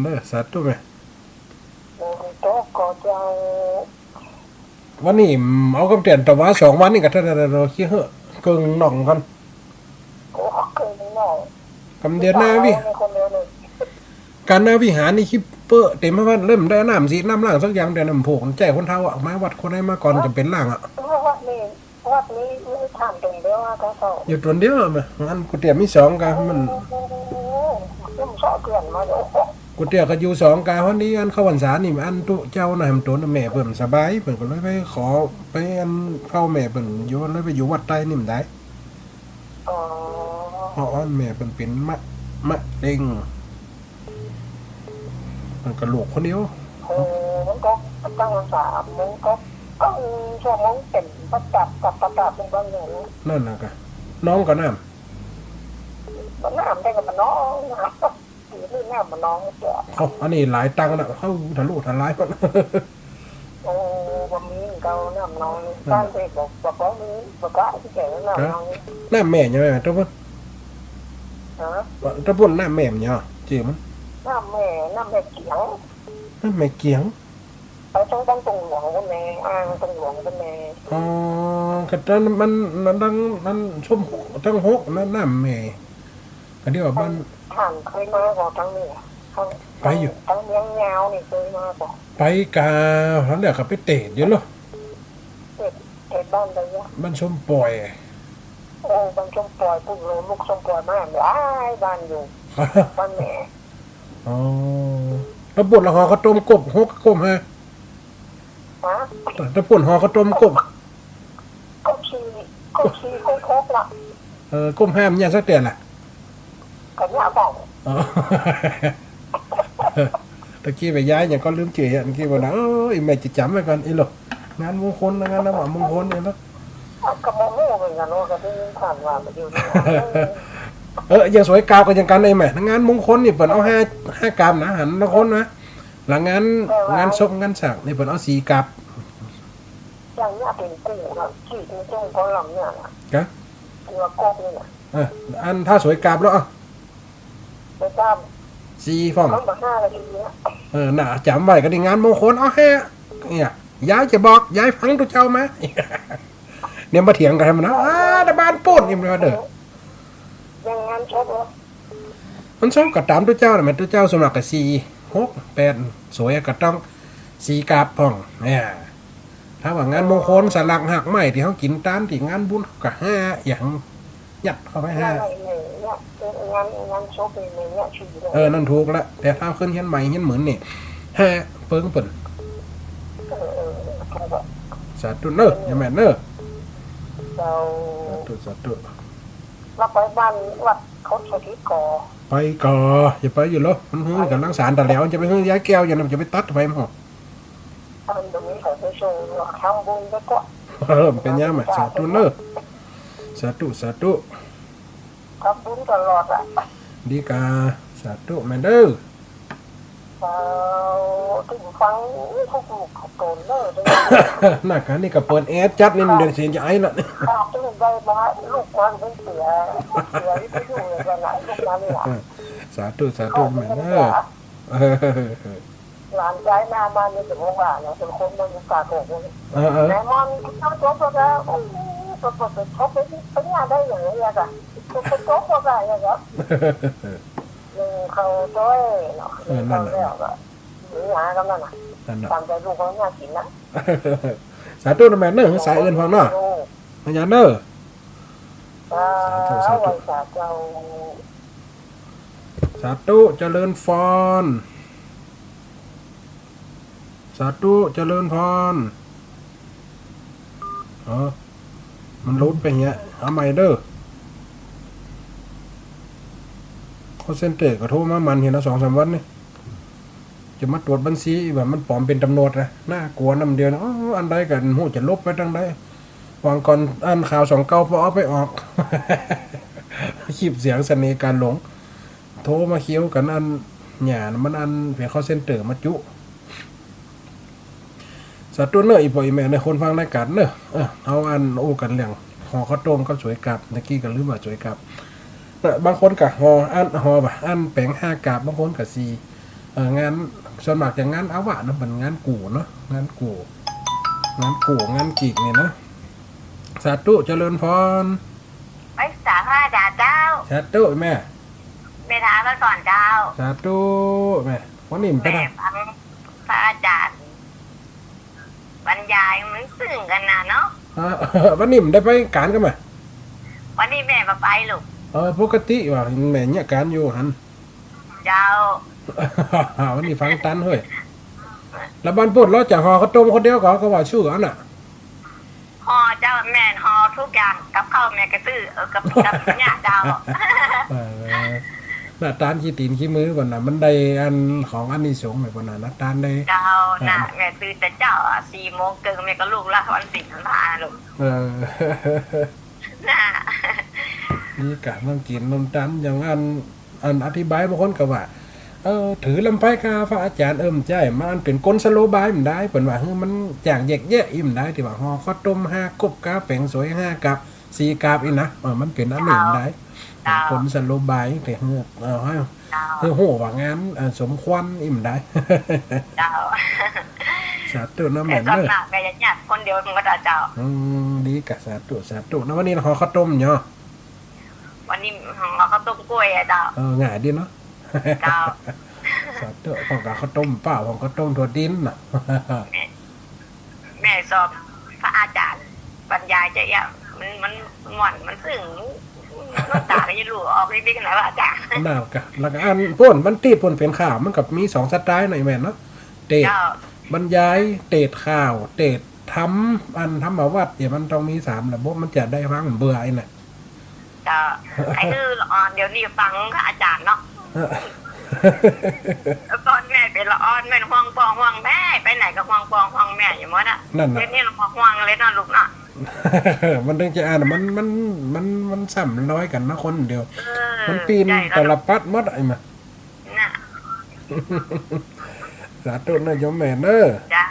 เด้อสาธุแม่ โอ้โตก็เจ้า วันนี้เอากำเตียนแต่ว่า2วันนี่ก็เท่านั้นเราคิดเหอะกึ่งหน่องกัน โอ้เคยหน่อย กำเดียนหน้าวิ คนเดียวเลย การหน้าวิหารนี่คิดเปื้อเต็มว่าเริ่มได้น้ำสีน้ำล่างสักอย่างเดี๋ยวน้ำโผล่ใจคนเท่าอ่ะมาวัดคนให้มาก่อนจะเป็นล่างอ่ะ วัดนี้ไม่ทำตรงเดียวก็สอง อยู่ตัวเดียวมั้ยงั้นกูเตียมี2กันมัน ยุ่งชอบเกลื่อนมาอยู่ กูเตียก็อยู่2กันวันนี้อันเข้าพรรษานี่อันตุเจ้าน่ะให้มันตัวแม่เพิ่นสบายเพิ่นก็เลยไปขอไปอันเข้าแม่เพิ่นอยู่เลยไปอยู่วัดใต้นี่มันได้ อ๋อ เพราะอันแม่เพิ่นเป็นมะเร็ง มันก็ลูกคนเดียว มันก็ตั้งสามมันก็ต้องช่วงมันเป็นประจับกับประจับเป็นบางอย่าง นั่นน่ะก็น้องก็น้ มันน้ำได้กับมันน้องนะสีนี่น้ำมันน้องเจ้า ำเขาอันนี้หลายตังค์นะเขาทะลุทะลายก่อน โอ้บะหมี่เกาน้ำน้องบ้านเด็กบอกว่ามีบอกว่าที่แก่น้ำน้อง น้ำแม่ใช่ไหมทุกคน ฮะ ทุกคนน้ำแม่เนี่ยจืดมัน น้ำแม่เขียง น้ำแม่เกียง ไปต้องตรงหลวงกันแม่อ่างตรงหลวงกันแม่ อ๋อกระตันมันดังมันชมทั้งหกนั่นน้ำแม่ก็เดียวว่ามัน ห่างเคยมาก่อนทั้งนี้ทั้งเมียงยาวนี่เคยมาก่อน ไปกาเขาเรียกกับไปเตะอยู่เหรอ เด็ดบ้านเลยเนี่ย มันชมปล่อย โอ้บางชมปล่อยปุ๊บเลยลูกชมปล่อยมากหลายบ้านอยู่บ้านแม่ อ๋อแล้วปุ่นละหอเขาต้มกบหกกบฮะ ฮะ ถ้าปุ่นหอเขาต้มกบ ก็ชีโคกละ กบห้ามเนี่ยสักเดือนล่ะ กันยาบอก อ๋อ ตะกี้ไปย้ายอย่างก็ลืมเจี๋ยตะกี้บอกนะแม่จะจำไว้ก่อนไอ้หรอกงานมงคลนะงานน้ำหวานมงคลเนี่ยเนาะ กับโมโม่เหมือนกันว่าก็ได้ยินผ่านมาอยู่นี่ อย่างสวยกาวกันอย่างกันเลยแม่งานมงคลนี่เปิดเอาห้ากามนะหันละคนนะหลังงานศพงานสักนี่เปิดเอา4กาบ อย่างนี้เป็นกูนะขี่จริงๆคนหลังเนี่ยนะ กะ ตัวโกบนี่นะ อันถ้าสวยกาบแล้วไปตาม 4ฟอง เขาบอก5 นาทีเนี่ย น่ะจำไว้ก็ได้งานมงคลเอาห้าเนี่ยย้ายจะบอกย้ายฟังตัวเจ้ามา เนี่ยมาเถียงกันมันนะตะบานปุ่นนี่มันเด้อ ยังงานชกแล้ว มันชอบกระตามตัวเจ้าน่ะแม่ตัวเจ้าสมัครกับ4 6 8สวยก็ต้อง4กาบพ่องเนี่ยถ้าว่างานมงคลสลักหักไม้ที่เขากินตามที่งานบุญก็5อย่างยัดเข้าไป งานอะไรเนี่ยงานชกเนี่ยชีเลย นั่นถูกแล้วแต่ถ้าขึ้นเฮียนใหม่เฮียนเหมือนนี่5เปิ้งเปิ่น ถูกอ่ะ สาธุเน้ออย่าแม่นเน้อ เรา สาธุ เราไปบ้านวัดเขาสถิตก่อ ไปก่ออย่าไปอยู่หรอมันฮื้อกับล้างสารแต่แล้วจะไปฮื้อย้ายแก้วอย่างนั้นจะไปตัดไฟมั้ง อันตรงนี้เขาไปโชว์ทำบุญไปก็ เป็นยังไงสาธุเน้อสาธุ ทำบุญตลอดอ่ะ ดีกาสาธุแม่เด้อ เราถึงฟังทุกลูกเขาโตนเลย หน้าการนี่ก็เปิดแอร์จัดนี่มันเดือดเสียใจละ ข้าวตื่นได้มาลูกมันเป็นเสือที่ไปอยู่อย่างไรลูกมันนี่แหละ สาธุแม่เด้อ หลานย้ายหน้าบ้านนี่ถึงว่าเนี่ยเป็นคนมันกาโกงแม่มอนเขาโจ๊กแล้วโอ้โหตัวชกไปที่ปัญญาได้อย่างนี้อะจ้ะตัวโจ๊กก็ได้อย่างเงี้ยเขาด้วยเนาะเขาแล้วก็หรือหากันนั่นน่ะตามใจลูกเขาเนี่ยกินนะ สาธุแม่เด้อสายอื่นฟังเนาะพญาเด้อสาธุสาธุเจริญพรสาธุเจริญพรมันรุดไปเงี้ยเอาใหม่เด้อเขาเซ็นเตอร์ก็โทรมามันเห็นแล้ว2-3 วันนี่จะมาตรวจบัญชีแบบมันปลอมเป็นตำรวจนะน่ากลัวน้ำเดียวนะอันใดกันหูจะลบไปทางใดวางก่อนอ่านข่าว2 เก้าพอเอาไปออก คลิปเสียงเสน่ห์การหลงโทรมาเคี้ยวกันอันหย่ามันอันเพียงเขาเซ็นเตอร์มาจุสัตว์ตัวเนื้ออีปอยแม่ในคนฟังรายการเนอะเอาอันโอ้กันเรื่องห่อข้าวต้มกับสวยกับตะกี้กันลืมว่าสวยกับบางคนกับห่ออันห่อแบบอันแป้ง5 กาบบางคนกับ4งานส่วนมากจะงานอาวะนะเป็นงานกู่เนาะงานกู่งานกีกเนี่ยนะสาธุเจริญพร ไปสาพระดาเจ้า สาธุแม่ ไปถามมาก่อนเจ้า สาธุแม่วันนี้ไป แม่ นะ ฟังพระอาจารย์บรรยายมันซึ้งกันนะเนาะ วันนี้ได้ไปการกันไหม วันนี้แม่มาไปลูก ปกติว่าแม่เนี่ยการอยู่หัน เจ้า วันนี้ฟังตันเฮ้ยแล้วบ้านปุ่นเราจะห่อข้าวต้มคนเดียวก็ว่าชื่ออันน่ะ ห่อเจ้าแม่ห่อทุกอย่างกับข้าวแม่กระตื้อกับเนี่ยเจ้า น น้าตาลขี้ตีนขี้มือก่อนนะมันได้อันของอันนี้สงส์แบบนั้นนะตาลได้เจ้าน่ะแม่ตื่นแต่เจ้า4 โมงเกินแม่ก็ลูกละวันศิลป์มาลูกน่ะนี่กะต้องกินนมตันอย่างอันอธิบายบางคนก็ว่าถือลำไส้กาพระอาจารย์ใจมันเป็นก้นสโลบายมันได้เปิ่นว่ามันจากแยกแยะอิ่มได้ที่ว่าห่อข้าวต้ม5กบกาแป้งสวย5กับ4กับอีนะมันเป็นอันหนึ่งได้ก้นสโลบายแต่ให้โหว่างานสมควรอิ่มได้เจ้าสาธุนะแม่เด้อแม่ญาติคนเดียวมันก็เจ้าดีกะสาธุนะวันนี้ห่อข้าวต้มเนาะวันนี้ห่อข้าวต้มกล้วยเจ้าง่ายดีเนาะเจ้าสาธุของข้าวต้มเปล่าของข้าวต้มถั่วดินน่ะแม่สอบพระอาจารย์บรรยายจะมันหม่อนมันซึ้งน้ำตาก็จะหลั่วออกนิดๆนะว่าอาจารย์น่ากะแล้วก็อันป่นมันตีป่นเป็นข่าวมันกับมี2สไตล์หน่อยแม่เนาะเตะบรรยายเตะข่าวเตะทำอันทำมาวัดเนี่ยมันต้องมี3ระบบมันจะได้ฟังเบื่อไอ้น่ะจ้าไอ้คือเดี๋ยวนี้ฟังค่ะอาจารย์เนาะตอนแม่เป็นละอ่อนแม่ห่วงปองห่วงแม่ไปไหนก็ห่วงปองห่วงแม่อยู่หมดอ่ะนั่นน่ะนี่เราห่วงเลยนะลูกน่ะมันถึงจะอ่านมันซ้ำร้อยกันนะคนเดียวมันปีนแต่ละปัดมดไอ้มาน่ะสาธุนะโยมแม่เด้อเจ้า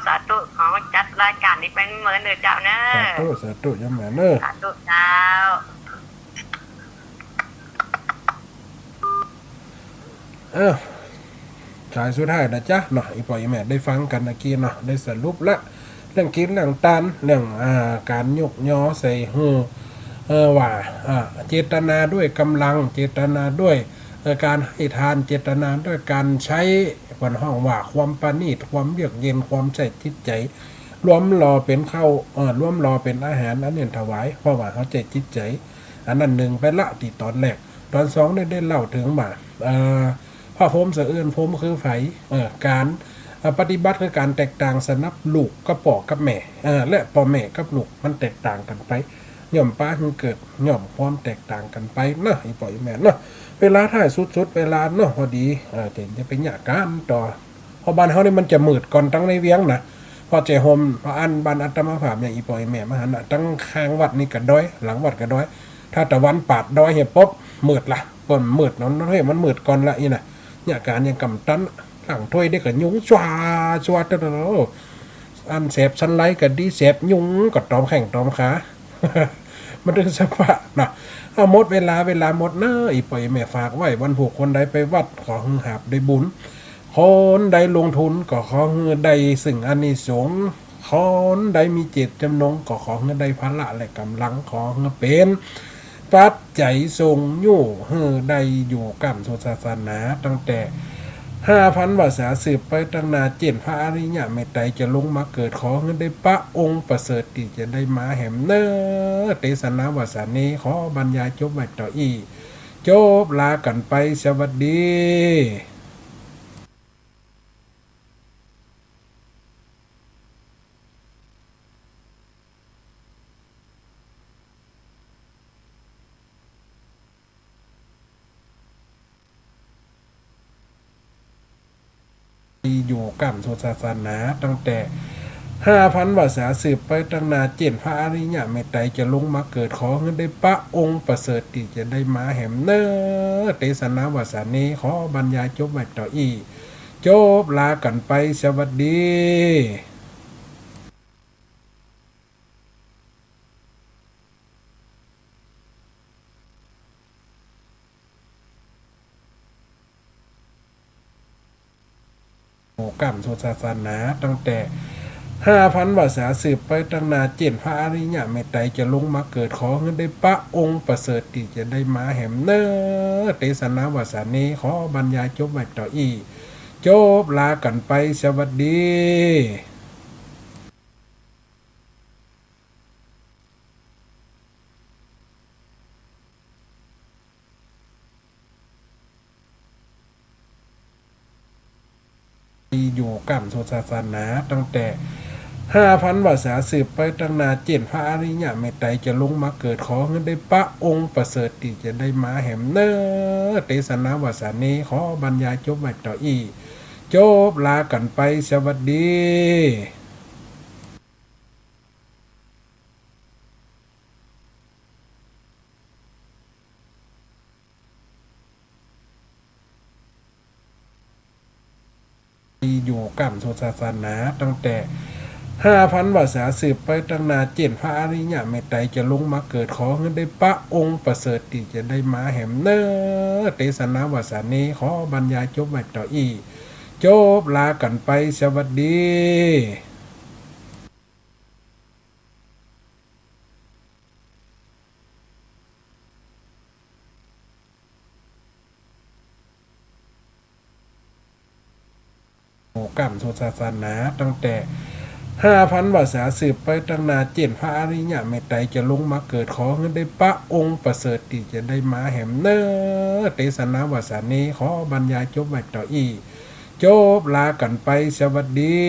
สาธุของจัดรายการนี้เป็นเหมือนเด้อเจ้าเด้อสาธุโยมแม่เด้อสาธุเจ้าสายสุดท้ายนะจ๊ะเนาะอีปล่อยแม่ได้ฟังกันเมื่อกี้เนาะได้สรุปละเรื่องกินเรื่องตานเรื่องการยกย่อใส่ว่าเจตนาด้วยกำลังเจตนาด้วยการให้ทานเจตนาด้วยการใช้บนห้องว่าความปราณีตความเยือกเย็นความใส่จิตใจรวมรอเป็นข้าวรวมรอเป็นอาหารอันนี้ถวายเพราะว่าเขาใจจิตใจอันนั้นหนึ่งไปละที่ตอนแรกตอน2ได้เล่าถึงว่าพระพรหมเสือเอื้อนพรหมคือไผการปฏิบัติคือการแตกต่างสนับลูกกับพ่อกับแม่และพ่อแม่กับลูกมันแตกต่างกันไปย่อมป้าคือเกิดย่อมความแตกต่างกันไปเนาะอีปล่อยแม่เนาะเวลาถ่ายสุดๆเวลาเนาะพอดีจะเป็นหยาการต่อพอบ้านเฮานี่มันจะมืดก่อนตั้งในเวียงนะพอเจโฮมพออันบ้านอัตมาภาพเนี่ยอีปล่อยแม่มาหันน่ะตั้งข้างวัดนี่ก็ด้อยหลังวัดก็ด้อยถ้าตะวันปาดด้อยเฮ็ดปุ๊บมืดละเปิ้นมืดเนาะเฮ้ยมันมืดก่อนละอีน่ะเนี่ยการยังกำตันหลังถ้วยได้กับยุงชวาตะโนอันเสพสันไลกับดีเสพยุงกับตอมแข่งตอมขามันถึงสภาพนะเอาหมดเวลาหมดเนอะอีปล่อยแม่ฝากไว้วันผูกคนใดไปวัดขอหึงหาบได้บุญคนใดลงทุนก็ขอหึงใดสิ่งอานิสงส์คนใดมีเจตจำนงก็ขอหึงใดพละและกำลังขอหึงเป็นปัจจัยทรงอยู่ได้อยู่กับศาสนาตั้งแต่5,000 วาษาสืบไปตั้งนาเจนพระอริยะเมตไตรจะลงมาเกิดขอเงินได้พระองค์ประเสริฐที่จะได้มาแห่มเนอเตสนาวาสานี้ขอบรรยายจบไว้ต่ออีจบลากันไปสวัสดีอยู่กับศาสนาตั้งแต่5,000 วาษาสืบไปตั้งนาเจนพระอริยะเมตไตรจะลงมาเกิดขอเงินได้พระองค์ประเสริฐที่จะได้มาแห่มเนอเตสนาวาสานี้ขอบรรยายจบไว้ต่ออีจบลากันไปสวัสดีกับศาสนาตั้งแต่5,000 วาษาสืบไปตั้งนาเจนพระอริยะเมตไตรจะลงมาเกิดขอเงินได้พระองค์ประเสริฐที่จะได้มาแห่มเนอเตสนาวาสานี้ขอบรรยายจบไว้ต่ออีจบลากันไปสวัสดีอยู่กับศาสนาตั้งแต่ 5,000 วาษาสืบไปตั้งนาเจนพระอริยะเมตไตรจะลงมาเกิดขอเงินได้ปะองค์ประเสริฐที่จะได้มาแห่มเนอเตสนาวาสานี้ขอบรรยายจบไว้ต่ออีจบลากันไปสวัสดีอยู่กับศาสนาตั้งแต่5,000 วาษาสืบไปตั้งนาเจนพระอริยะเมตไตรจะลงมาเกิดขอเงินได้ปะองค์ประเสริฐที่จะได้มาแห่มเนอเตสนาวาสานี้ขอบรรยายจบไว้ต่ออีจบลากันไปสวัสดี สวัสดี 5,000 วาษาสืบไปตั้งนาเจนพระอริยะเมตไตรจะลงมาเกิดขอเงินได้ปะองค์ประเสริฐที่จะได้มาแห่มเนอเตสนาวาสานี้ขอบรรยายจบไว้ต่ออีจบลากันไปสวัสดีกับศาสนาตั้งแต่5,000 วาษาสืบไปตั้งนาเจนพระอริยะเมตไตรจะลงมาเกิดขอเงินได้ปะองค์ประเสริฐที่จะได้มาแห่มเนอเตสนาวาสานี้ขอบรรยายจบไว้ต่ออีจบลากันไปสวัสดี